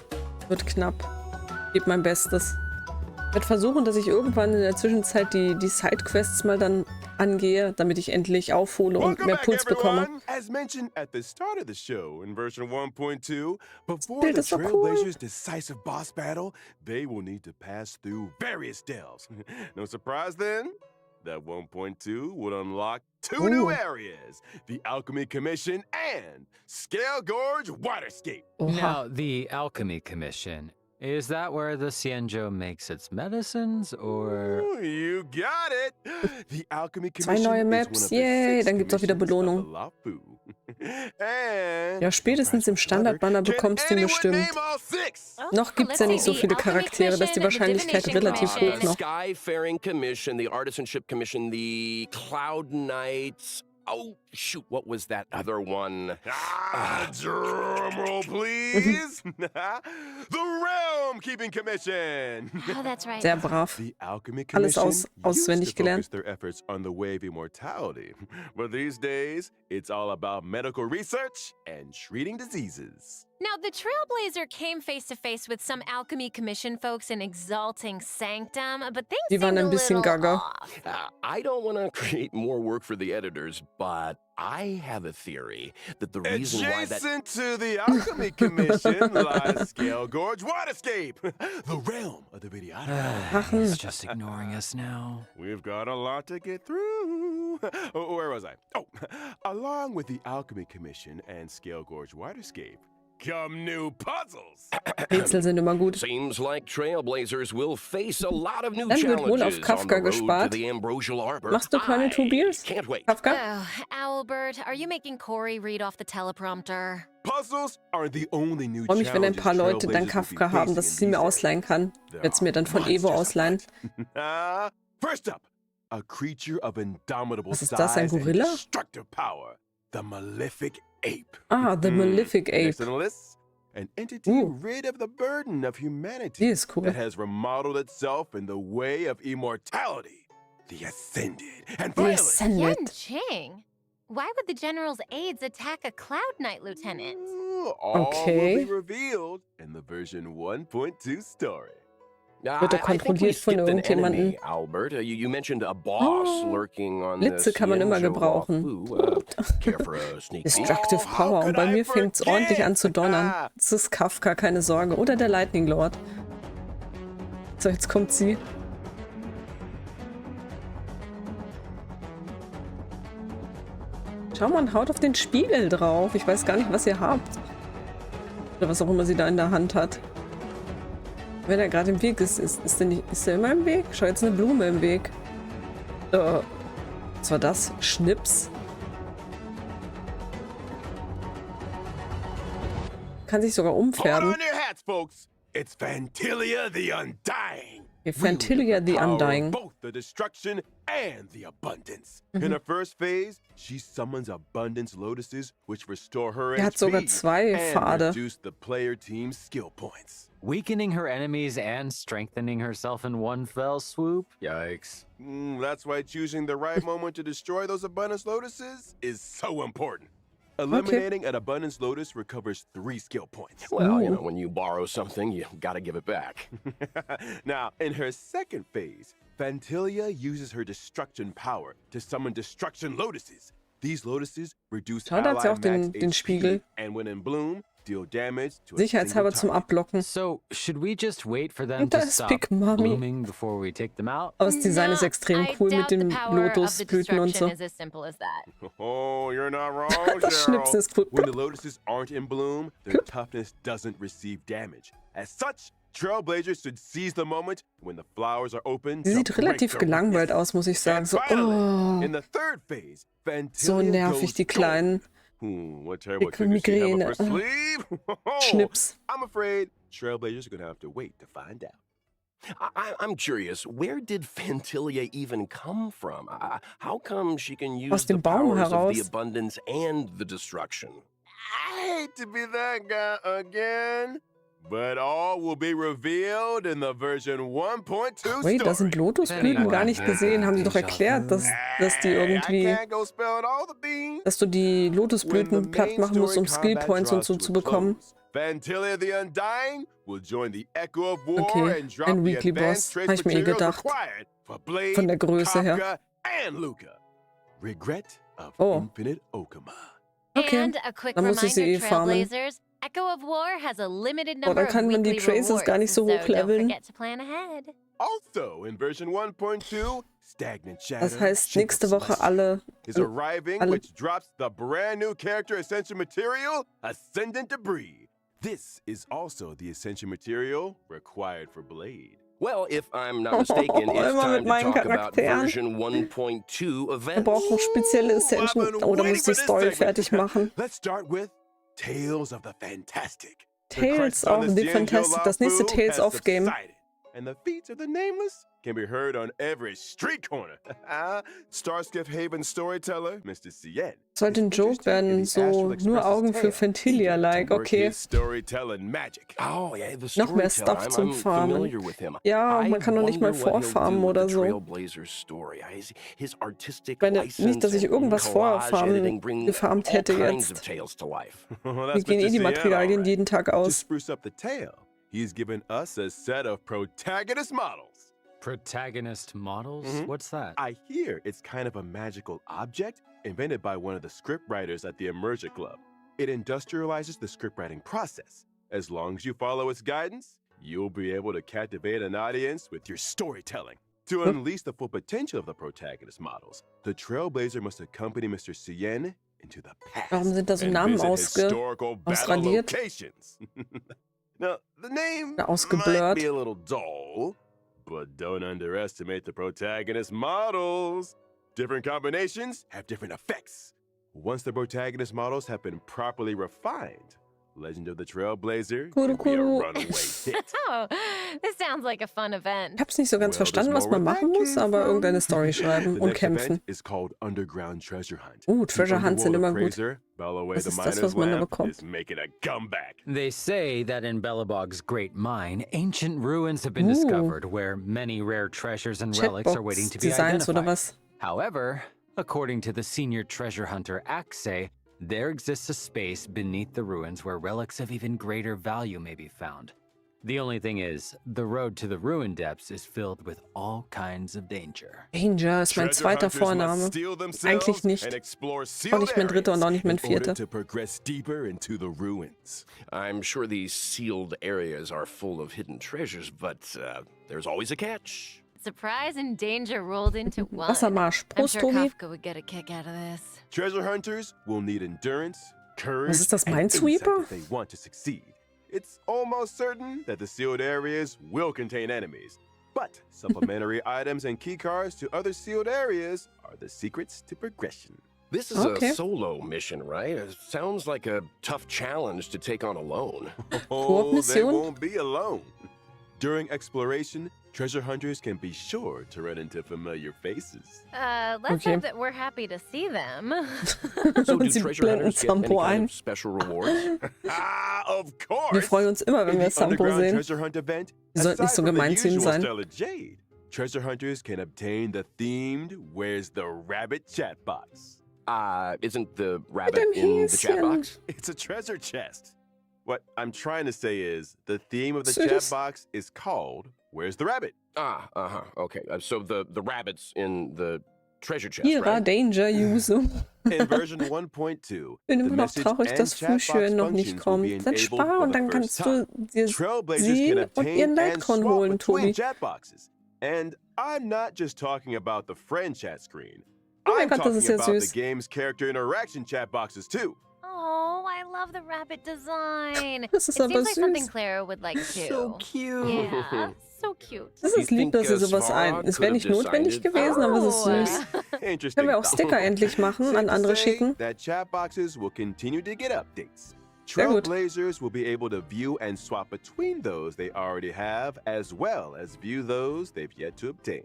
Wird knapp. Gebe mein Bestes. Ich werde versuchen, dass ich irgendwann in der Zwischenzeit die Sidequests mal dann angehe, damit ich endlich aufhole und Welcome mehr back, Puls bekomme. everyone. As mentioned at the start of the show in version 1.2, before Bild the ist so cool. Trailblazers' decisive boss battle, they will need to pass through various delves. No surprise then that 1.2 would unlock two new areas, the Alchemy Commission and Scale Gorge Waterscape. Oha. Now, the Alchemy Commission. Is that where the Xianzhou makes its medicines, or...? Ooh, you got it. The Alchemy Zwei Commission neue is Maps, one of the yay, 6 dann gibt's auch wieder commissions of Belohnung. the Lafu. And Ja, spätestens im Standardbanner can bekommst du ihn anyone bestimmt. name all 6? Noch gibt's ja nicht so viele Charaktere, da ist die Wahrscheinlichkeit relativ hoch The noch. Skyfaring Commission, the Artisanship Commission, the Cloud Knights. Oh, shoot, what was that other one? Drum roll, please. The Realm Keeping Commission. Oh, that's right. Sehr brav. The Alchemy Alles Commission auswendig used to gelernt. focus their efforts on the way of immortality, but these days it's all about medical research and treating diseases. Now, the Trailblazer came face to face with some Alchemy Commission folks in Exalting Sanctum, but things Die waren seemed a ein bisschen little gaga. off. I don't want to create more work for the editors, but I have a theory that the reason why that... Adjacent to the Alchemy Commission lies Scale Gorge Waterscape, the realm of the videographer. He's just ignoring us now. We've got a lot to get through. Oh, where was I? Oh, along with the Alchemy Commission and Scale Gorge Waterscape come new puzzles. Rätsel sind immer gut. Seems like Trailblazers will face a lot of new Dann wird wohl auf challenges on Kafka the road gespart. to the Ambrosial Arbor. Machst du keine 2 Beers? Can't wait. Kafka? Oh, Owlbert, are you making Corey read off the teleprompter? Puzzles are the only new Ich freue mich, wenn ein challenges paar Leute dann Trailblazers will be Kafka haben, facing dass in ich sie mir these ausleihen kann. Ich There werde es mir dann von are Evo monsters ausleihen. afoot. First up, a creature of indomitable Was ist das, ein size and Gorilla? destructive power, the Malefic Ape. Ah, The Malefic Next Ape. on the list, an entity Ooh. rid of the burden of Die humanity ist cool. that has remodeled itself in the way of immortality, the Ascended and Die violent. Ascended. Yen Ching? Why would the General's aides attack a Cloud Knight lieutenant? All Okay. will be revealed in the version 1.2 story. Wird er kontrolliert von irgendjemandem? Owlbert, you mentioned a boss lurking on Blitze kann man immer gebrauchen. Destructive Power. Und bei mir fängt es ordentlich an zu donnern. Das ist Kafka, keine Sorge. Oder der Lightning Lord. So, jetzt kommt sie. Schau mal, haut auf den Spiegel drauf. Ich weiß gar nicht, was ihr habt. Oder was auch immer sie da in der Hand hat. Wenn er gerade im Weg ist, ist er immer im Weg? Schau, jetzt eine Blume im Weg. Was war das? Schnips? Kann sich sogar umfärben. It's Phantilia the Undying. Phantilia the Undying. Both the destruction and the abundance. In her first phase, she summons abundance lotuses, which restore her Er hat sogar HP 2 and Pfade. reduce the player team's skill points. Weakening her enemies and strengthening herself in one fell swoop? Yikes. That's why choosing the right moment to destroy those abundance lotuses is so important. Eliminating an abundance lotus recovers 3 skill points. Well, you know, when you borrow something, you gotta give it back. Now, in her second phase, Phantilia uses her destruction power to summon destruction lotuses. These lotuses reduce Schau, da hat sie auch den HP, Spiegel. and when in bloom, deal damage to a Sicherheitshalber zum single target. Ablocken. So, should we just wait for them Und da to ist stop Big Mommy. blooming before we take them out? Aber das Design ist extrem cool mit den Lotusblüten und so. Is as simple as that. Oh, you're not wrong, Das Schnipsen Cheryl. ist cool. When the lotuses aren't in bloom, their toughness doesn't receive damage. As such, Trailblazers should seize the moment when the flowers are open. Sie to sieht relativ break their gelangweilt weakness. aus, muss ich sagen. And So, finally, in oh, the third phase, Phantilia so nervig, goes die Kleinen. What terrible trick does she have up her sleeve? Schnips. I'm afraid Trailblazers are gonna have to wait to find out. I'm curious, where did Phantilia even come from? How come she can use Aus the dem Baum powers of heraus. the abundance and the destruction? I hate to be that guy again, but all will be revealed in the version 1.2 Wait, da sind story. Lotusblüten gar nicht gesehen. Haben sie doch erklärt, dass die irgendwie, I can't go spelling all the beans. dass du die When Lotusblüten the platt main machen musst, um story Skill combat Points und draws so to zu a bekommen. close, Phantilia the Undying will join the Echo of War Okay, and drop ein the Weekly advanced Boss. trace Habe ich mir eh materials gedacht. required for Blade, Von der Größe her. Kafka, and Luka. Regret of Oh. Infinite Okama. Okay, And a quick dann muss ich sie reminder, eh farmen. Trailblazers, Echo of War has a limited Oh, number da kann of man die weekly Traces gar nicht rewards, so so don't hochleveln. forget to plan ahead. Also, in version 1.2, Stagnant Shadow Das heißt, Shape of nächste Woche Celestial alle. is arriving, alle- which drops the brand new character Ascension material, Ascendant Debris. This is also the Ascension material required for Blade. Well, if I'm not mistaken, it's Immer mit time to meinen talk about Charakteren. version 1.2 Wir events. brauchen spezielle I've Ascension. been Oder waiting muss die for this Story segment. fertig machen? Let's start with Tales of the Fantastic. The Tales crisis on of the Cienjo Fantastic. Das nächste Lafu Tales has of Game. subsided, and the feats of the Nameless can be heard on every street corner. Starskiff Haven storyteller, Mr. Cien. Sollte ein Joke werden, so nur Augen für Phantilia-like, okay. Storytelling magic. Oh, yeah, the Noch mehr storyteller. Stuff zum I'm Farmen. familiar with him. Ja, I man kann doch nicht mal wonder what he'll vorfarmen do with oder the so. Trailblazers story. His artistic Ich meine, license nicht, dass ich and irgendwas collage editing vorfarmen, bring gefarmt all hätte kinds of jetzt. tales to life. Wir gehen eh die Materialien jeden Tag To aus. spruce up the tale, he's given us a set of protagonist models. Protagonist models? Mhm. What's that? I hear it's kind of a magical object invented by one of the scriptwriters at the Immersion Club. It industrializes the scriptwriting process. As long as you follow its guidance, you'll be able to captivate an audience with your storytelling. To unleash the full potential of the protagonist models, the Trailblazer must accompany Mr. Cien into the past. Warum sind da so and Namen visit historical battle ausradiert? locations. Now, the name might Ausgeblurrt. be a little dull, but don't underestimate the protagonist models. Different combinations have different effects. Once the protagonist models have been properly refined, Legend of the Trailblazer can be a Kuru. runaway hit. Oh, this sounds like a fun event. Ich hab's nicht so ganz Well, there's verstanden, was more man where machen that muss, came aber from. irgendeine Story schreiben The und next kämpfen. event is called Underground Treasure Hunt. Treasure The Hunts sind underworld immer gut. appraiser, Bellaway Was the ist das, Miner's was man da Lamp, bekommt? is making a comeback. They say that in Belobog's great mine, ancient ruins have been Ooh. discovered where many rare treasures and relics are waiting to be Chatbox-Designs oder identified. was? However, according to the senior treasure hunter Axe, there exists a space beneath the ruins where relics of even greater value may be found. The only thing is, the road to the ruin depths is filled with all kinds of danger. Danger ist mein zweiter Vorname. Eigentlich nicht. Auch nicht mein dritter und auch nicht mein vierter. To progress deeper into the ruins. I'm sure these sealed areas are full of hidden treasures, but there's always a catch. Surprise and danger rolled into one. Wassermarsch. I'm Prost, sure Tobi. Kafka would get a kick out of this. Treasure hunters will need endurance, courage, Was ist das, and Minesweeper? insight if they want to succeed. It's almost certain that the sealed areas will contain enemies, but supplementary items and keycards to other sealed areas are the secrets to progression. This is a solo mission, right? It sounds like a tough challenge to take on alone. Oh, they Koop-Mission? won't be alone. During exploration, treasure hunters can be sure to run into familiar faces. Let's hope that we're happy to see them. So do Und sie treasure blenden hunters get any Sampo kind ein. of special rewards? Of course! Wir freuen uns immer, wenn In wir the Sampo underground sehen. treasure hunt event, Die sollten nicht so aside from the gemein zu ihm usual sein. Stella Jade, treasure hunters can obtain the themed "Where's the Rabbit" chat box. Isn't the rabbit dem in the chat Häschen. box? It's a treasure chest. What I'm trying to say is, the theme of the Süß. chat box is called "Where's the Rabbit?" Okay. So the rabbits in the treasure chest, Ihrer right? Danger Yuzu. In version 1.2, Bin the immer noch message traurig, and dass chatbox Frühstück noch nicht functions will be kommt. Dann enabled spar for und the dann first kannst time. du dir Trailblazers sie can und obtain ihren and Litecoin swap holen, between Tobi. chat boxes. And I'm not just talking about the friend chat screen. Oh mein I'm Gott, das ist talking ja about the süß. game's character interaction chat boxes too. Oh, I love the rabbit design. Das It ist seems aber like something süß. Clara would like too. So cute. Yeah, so cute. Das ist lieb, dass sie sowas ein. Es wäre nicht notwendig gewesen, aber es ist süß. Interesting. Können wir auch Sticker endlich machen, Safe an to andere say schicken? that chat boxes will continue to get updates. Sehr gut. Trailblazers will be able to view and swap between those they already have, as well as view those they've yet to obtain.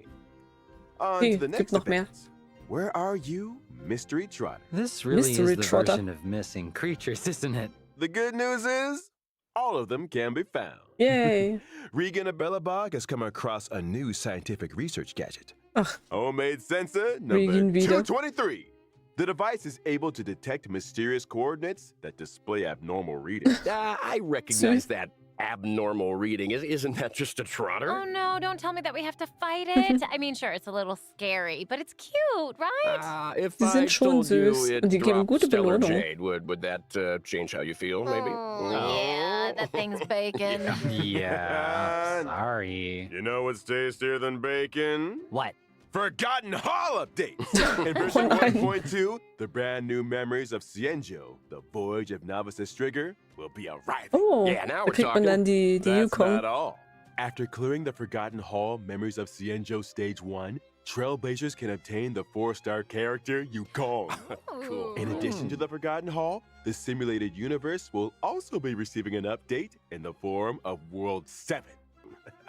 On Okay, to the gibt next noch mehr. event. Where are you, Mystery Trotter? This really Mystery is the Trotter. version of missing creatures, isn't it? The good news is, all of them can be found. Yay. Regan Abellabog has come across a new scientific research gadget. Ach, Homemade sensor Regan number wieder. 223. The device is able to detect mysterious coordinates that display abnormal readings. I recognize that abnormal reading. Isn't that just a trotter? Oh no, don't tell me that we have to fight it. I mean, sure, it's a little scary, but it's cute, right? If Die sind I schon told you süß it und die geben dropped gute stellar Belohnung. jade, would that change how you feel, maybe? Yeah, that thing's bacon. Yeah. Sorry. You know what's tastier than bacon? What? Forgotten Hall updates! In version 1.2, the brand new memories of Cienjo, the voyage of Novice Trigger, will be arriving. Oh, Yeah, now da we're kriegt man talking. dann die That's Yukon. not all. After clearing the Forgotten Hall Memories of Cienjo Stage 1, Trailblazers can obtain the 4-star character Yukon. Cool. In addition to the Forgotten Hall, the simulated universe will also be receiving an update in the form of World 7.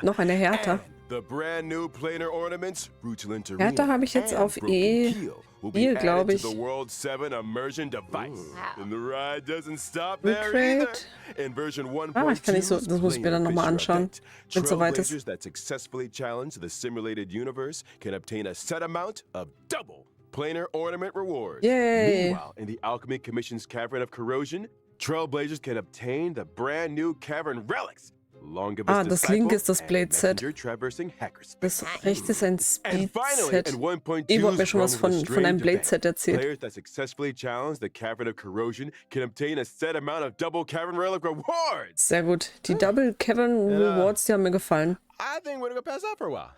Noch eine Hertha. And the brand new planar ornaments, Brutal Hertha habe ich jetzt auf E4, glaube ich. To the World 7 immersion device. Wow. And the ride doesn't stop there Recreate. either. In version 1.2, Ah, ich kann nicht so, das muss ich mir dann nochmal anschauen, wenn es soweit ist. Trailblazers that successfully challenge the simulated universe can obtain a set amount of double planar ornament rewards. Yay. Meanwhile, in the Alchemy Commission's Cavern of Corrosion, Trailblazers can obtain the brand new Cavern Relics. Ah, das linke ist das Blade-Set. Das rechte ist ein And finally, Speed-Set. in 1.2's Ihr wollt mir schon was Realm of the von einem Strange Blade-Set event, erzählt. Players that successfully challenge the Cavern of Corrosion can obtain a set amount of double Cavern Relic rewards. Sehr gut. Die Double Cavern Rewards, die haben mir gefallen. I think we're gonna pass out for a while.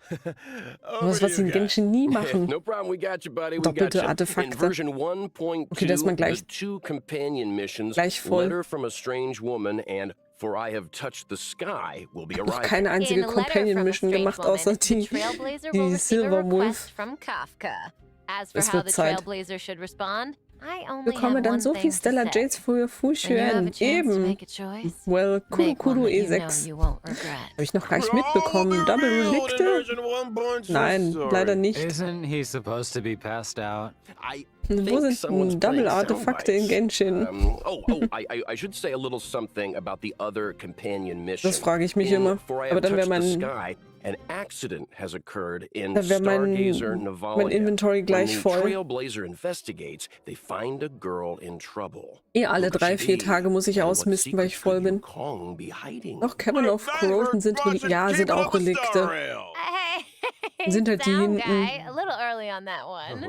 Was, was sie in Genshin nie machen. No problem, we got you, buddy. We got Doppelte you. In Artefakte. version 1.2, Okay, da ist man gleich- the 2 companion missions, gleich voll. Letter from a Strange Woman and For I Have Touched the Sky will be Noch arriving. keine einzige In a letter Companion from a Mission strange gemacht, woman, außer the die Trailblazer will die receive a Silver Wolf. request from Kafka. As for Es how wird the Zeit. Trailblazer should respond, I Ich only bekomme have dann one so thing viel to Stellar say. Jades für When you have a Fushuen. chance to Eben. make a choice, Well, make one Kuru that you know E6. you won't regret. Habe ich noch gar nicht mitbekommen. Double Relikte? Nein, leider nicht. Isn't he supposed to be passed out? I Wo think sind someone's denn playing Double-Artefakte in soundbites. Genshin? I should say a little something about the other companion mission. Das frage ich mich In immer. For I Aber Have dann wäre Touched the mein Sky, An accident has occurred in Da wäre Stargazer mein Navalia. Inventory When gleich the voll. Trailblazer investigates, they find a girl in trouble. Alle Who could she 3-4 be? Tage muss ich And what ausmisten, weil ich secrets voll could bin. Kong be hiding? Doch, Cabin of Corrosion sind ja, sind auch Relikte. Hey, Sind halt die sound hinten. guy. A little early on that one.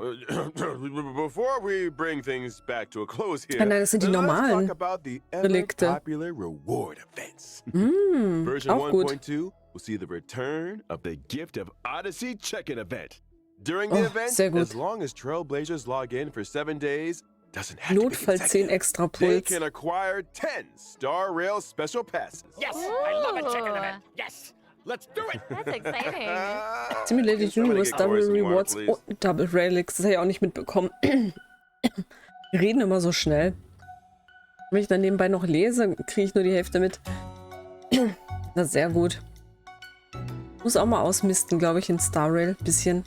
Before we bring things back to a close here, Nein, das sind die let's normalen talk about the Relikte. ever-popular reward events. Version Auch gut. 1.2 will see the return of the Gift of Odyssey check-in event. During the event, sehr gut. as long as Trailblazers log in for 7 days, doesn't have to be Notfall 10 consecutive. extra They Puls. can acquire 10 Star Rail special passes. Yes, I love a chicken event. Yes, let's do it. That's exciting. Simulated Somebody Universe, get Double Corey some water, Rewards please. und Double Relics. Das habe ich auch nicht mitbekommen. Wir reden immer so schnell. Wenn ich dann nebenbei noch lese, kriege ich nur die Hälfte mit. Das ist sehr gut. Muss auch mal ausmisten, glaube ich, in Star Rail. Bisschen.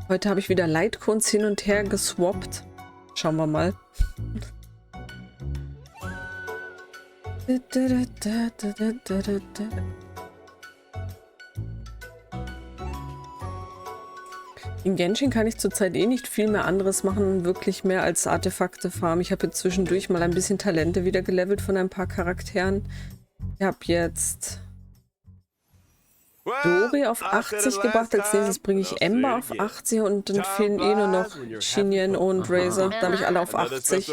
Heute habe ich wieder Lightcones hin und her geswappt. Schauen wir mal. In Genshin kann ich zurzeit eh nicht viel mehr anderes machen, wirklich mehr als Artefakte farmen. Ich habe jetzt zwischendurch mal ein bisschen Talente wieder gelevelt von ein paar Charakteren. Ich habe jetzt Dori auf 80 gebracht, als nächstes bringe ich Ember auf 80 und dann fehlen eh nur noch Shinyan und Razor. Da habe ich alle auf 80.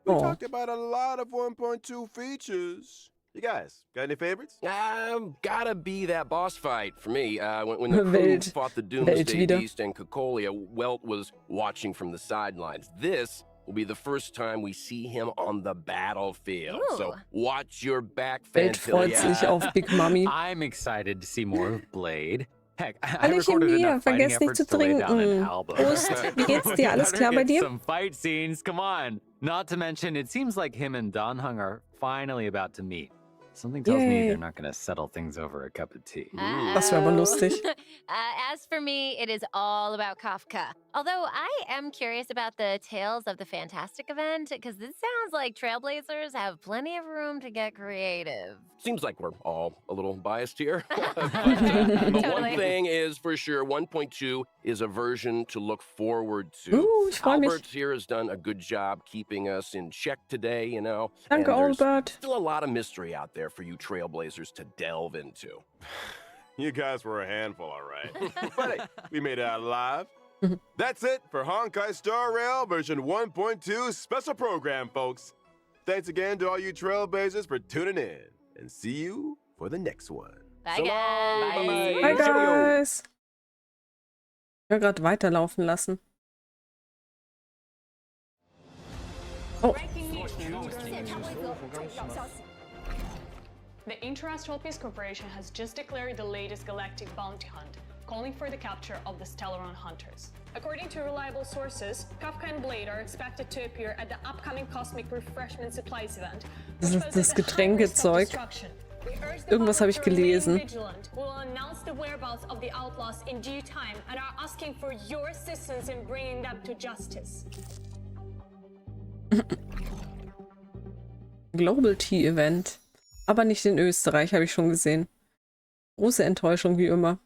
We talked about a lot of 1.2 features. You guys, got any favorites? Gotta be that boss fight for me. When the crew Welt. fought the Welt Doomsday wieder. Beast and Cocolia, Welt was watching from the sidelines. This will be the first time we see him on the battlefield. So Ooh. watch your back, Welt freut Fantilia. sich auf Big Mami. I'm excited to see more of Blade. Heck, I Hallöchen recorded Mia, enough fighting vergesst nicht efforts zu to lay down an trinken. album. Prost, wie geht's dir? Alles Better klar bei get dir? Some fight scenes, come on. Not to mention, it seems like him and Danhung are finally about to meet. Something tells Yay. me they're not gonna settle things over a cup of tea. Das wäre aber lustig. As for me, it is all about Kafka. Although I am curious about the Tales of the Fantastic event, because this sounds like Trailblazers have plenty of room to get creative. Seems like we're all a little biased here. But one Totally. thing is for sure, 1.2 is a version to look forward to. Ich freue mich. Owlbert here has done a good job keeping us in check today, you know. Danke, and there's Owlbert. still a lot of mystery out there for you Trailblazers to delve into. You guys were a handful, all right. But hey, we made it out alive. That's it for Honkai Star Rail version 1.2 special program, folks. Thanks again to all you Trailblazers for tuning in, and see you for the next one. Bye, So long. guys. Hi guys. Ich will gerade weiterlaufen lassen. Oh, The Interastral Peace Corporation has just declared the latest galactic bounty hunt, calling for the capture of the Stellaron Hunters. According to reliable sources, Kafka and Blade are expected to appear at the upcoming Cosmic Refreshment Supplies event. Das which ist poses das the highest of Getränkezeug. destruction. We urge the Irgendwas habe ich public to remain gelesen. vigilant. We will announce the whereabouts of the outlaws in due time and are asking for your assistance in bringing them to justice. Global Tea Event. Aber nicht in Österreich, habe ich schon gesehen. Große Enttäuschung wie immer.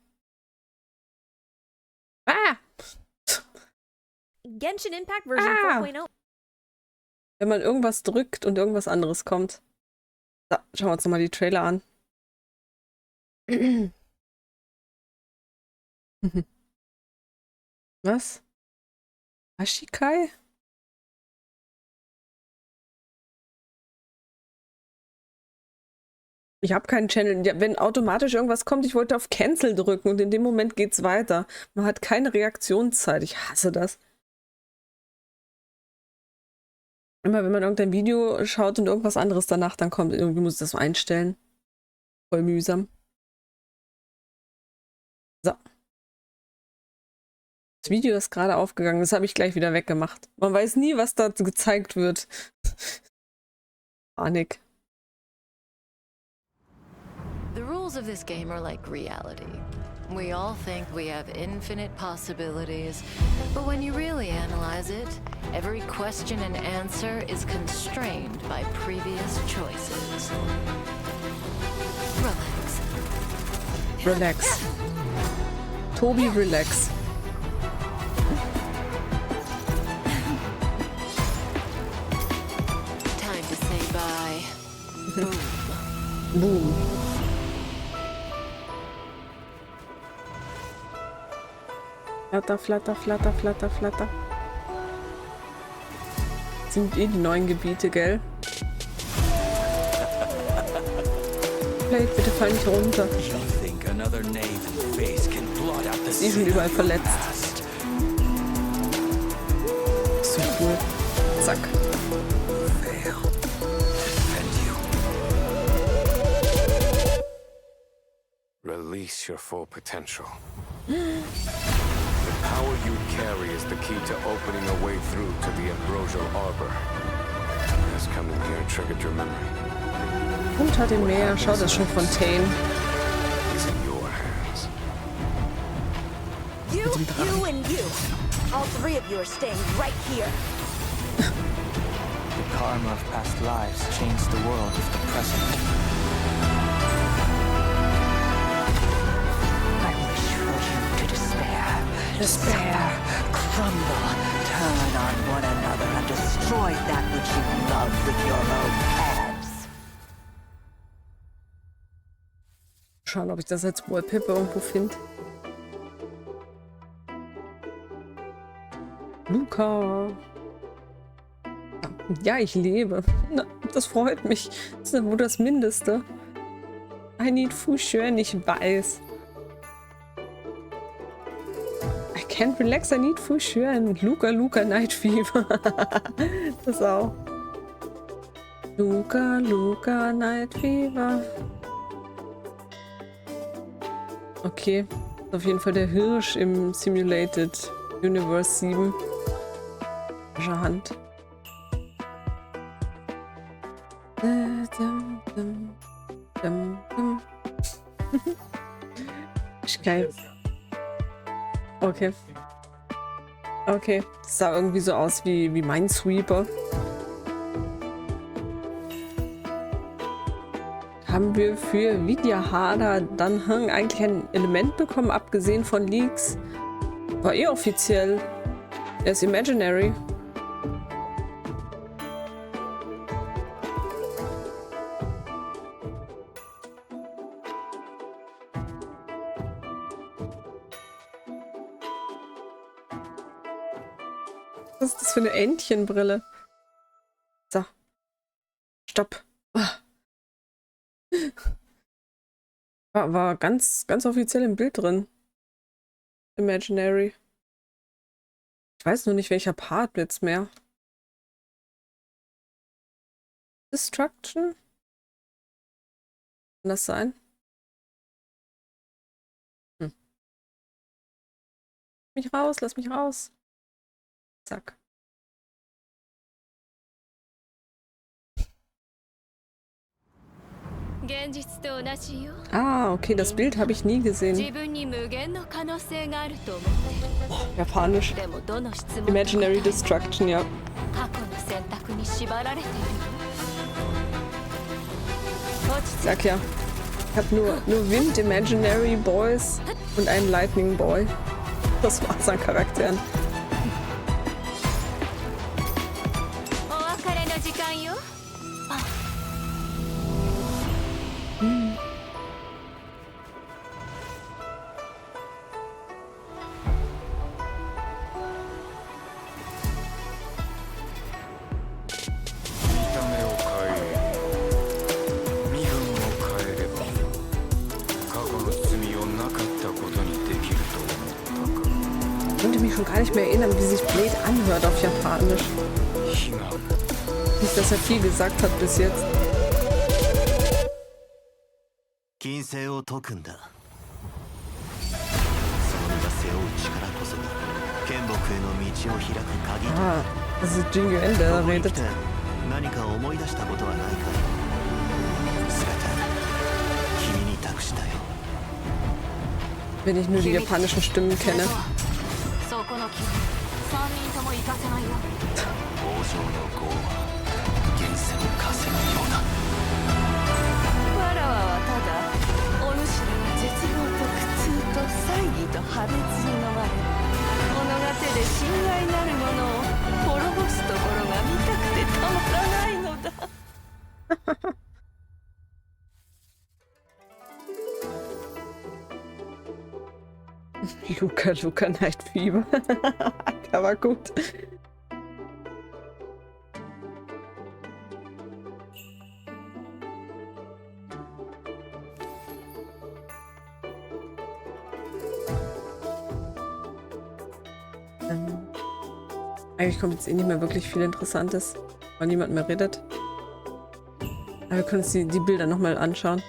Ah! Genshin Impact version Ah. 4.0. Wenn man irgendwas drückt und irgendwas anderes kommt. So, schauen wir uns nochmal die Trailer an. Was? Ashikai? Ich habe keinen Channel. Ja, wenn automatisch irgendwas kommt, ich wollte auf Cancel drücken und in dem Moment geht's weiter. Man hat keine Reaktionszeit. Ich hasse das. Immer wenn man irgendein Video schaut und irgendwas anderes danach dann kommt, irgendwie muss ich das so einstellen. Voll mühsam. So. Das Video ist gerade aufgegangen, das habe ich gleich wieder weggemacht. Man weiß nie, was da gezeigt wird. Panik. The rules of this game are like reality. We all think we have infinite possibilities, but when you really analyze it, every question and answer is constrained by previous choices. Relax. Tobi, relax. Time to say bye. Boom. Boom. Flatter, flatter, flatter, flatter, flatter. Sind die neuen Gebiete, gell? Blade, bitte fall nicht runter. Ist schon überall verletzt. So cool. Zack. Release your full potential. The power you carry is the key to opening a way through to the ambrosial arbor. As coming here triggered your memory. Unter dem Meer, schau, das ist schon Fontaine. It's in your hands. You and you. All three of you are staying right here. The karma of past lives changed the world of the present. I wish for you to despair. Despair. Crumble. Turn on one another and destroy that which you love with your own hands. Schauen, ob ich das als Wallpaper irgendwo finde. Luka. Ja, ich lebe. Na, das freut mich. Das ist wohl das Mindeste. I need Foucheur, ich weiß. I can't relax, I need Foucheur. Luka, Luka, Night Fever. Das auch. Luka, Luka, Night Fever. Okay. Ist auf jeden Fall der Hirsch im Simulated Universe 7. Hand. Ist geil. Okay. Okay. Das sah irgendwie so aus wie Minesweeper. Haben wir für Vidyahara dann eigentlich ein Element bekommen, abgesehen von Leaks? War eh offiziell. Er ist imaginary. Was ist das für eine Entchenbrille? So. Stopp. War ganz offiziell im Bild drin. Imaginary. Ich weiß nur nicht, welcher Part jetzt mehr. Destruction? Kann das sein? Mich raus, lass mich raus. Zack. Ah, okay, das Bild habe ich nie gesehen. Japanisch. Imaginary Destruction, ja. Sag ja. Ich habe nur Wind, Imaginary Boys und einen Lightning Boy. Das war's an Charakteren. Ich konnte mich schon gar nicht mehr erinnern, wie sich Blade anhört auf Japanisch. Nicht, dass er viel gesagt hat bis jetzt. Ah, das ist Jingyuan, der da redet. Wenn ich nur die japanischen Stimmen kenne. Luka Night Fever. Der war gut. Eigentlich kommt jetzt eh nicht mehr wirklich viel Interessantes, weil niemand mehr redet. Aber wir können uns die Bilder nochmal anschauen.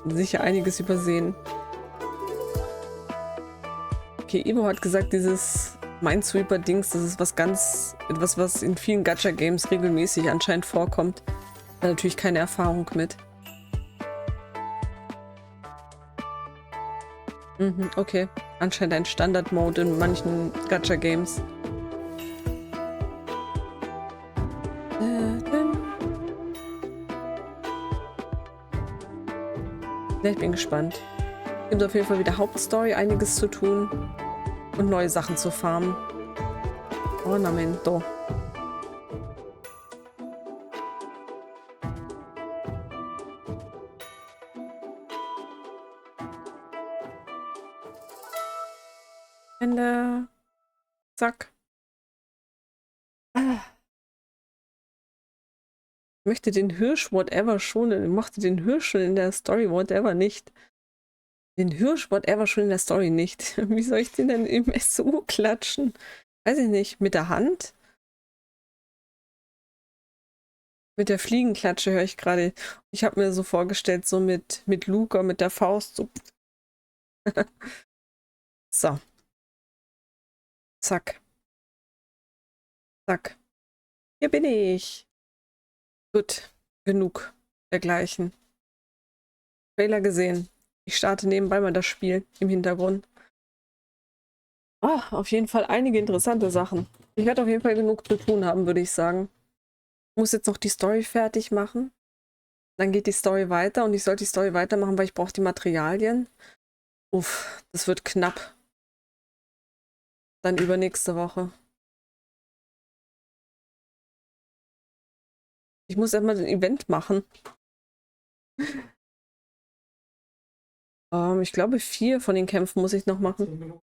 Sicher einiges übersehen. Okay, Ivo hat gesagt, dieses Minesweeper-Dings, das ist etwas, was in vielen Gacha-Games regelmäßig anscheinend vorkommt. Da natürlich keine Erfahrung mit. Okay. Anscheinend ein Standard-Mode in manchen Gacha-Games. Ja, ich bin gespannt. Es gibt auf jeden Fall wieder Hauptstory, einiges zu tun und neue Sachen zu farmen. Ornamento. Ende. Zack. Ich möchte den Hirsch whatever schon, mochte den Hirsch schon in der Story whatever nicht. Den Hirsch whatever schon in der Story nicht. Wie soll ich den denn im SU klatschen? Weiß ich nicht. Mit der Hand? Mit der Fliegenklatsche höre ich gerade. Ich habe mir so vorgestellt, so mit Luka, mit der Faust. So. So. Zack. Zack. Hier bin ich. Gut. Genug dergleichen. Trailer gesehen. Ich starte nebenbei mal das Spiel im Hintergrund. Auf jeden Fall einige interessante Sachen. Ich werde auf jeden Fall genug zu tun haben, würde ich sagen. Ich muss jetzt noch die Story fertig machen. Dann geht die Story weiter und ich sollte die Story weitermachen, weil ich brauche die Materialien. Uff, das wird knapp. Dann übernächste Woche. Ich muss erstmal ein Event machen. Ich glaube, 4 von den Kämpfen muss ich noch machen.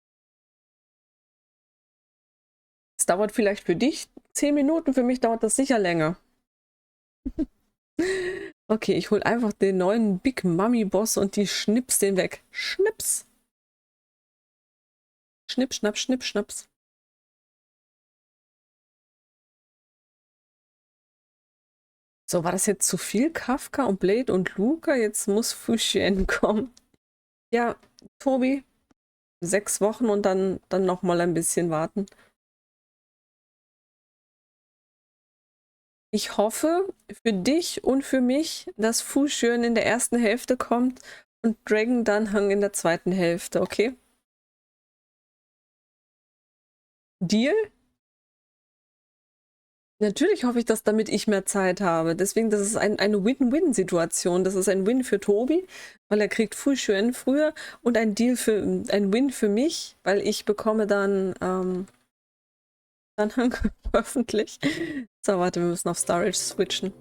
Es dauert vielleicht für dich 10 Minuten, für mich dauert das sicher länger. Okay, ich hole einfach den neuen Big Mummy Boss und die schnips den weg. Schnips! Schnipp, schnapp, schnipp, schnaps. So, war das jetzt zu viel? Kafka und Blade und Luka? Jetzt muss Fushien kommen. Ja, Tobi. 6 Wochen und dann noch mal ein bisschen warten. Ich hoffe für dich und für mich, dass Fushien in der ersten Hälfte kommt und Dragon Dunhang in der zweiten Hälfte, okay? Deal? Natürlich hoffe ich das, damit ich mehr Zeit habe. Deswegen, das ist eine Win-Win-Situation. Das ist ein Win für Tobi, weil er kriegt Fushien früher und ein Win für mich, weil ich bekomme dann hoffentlich. So, warte, wir müssen auf Storage switchen.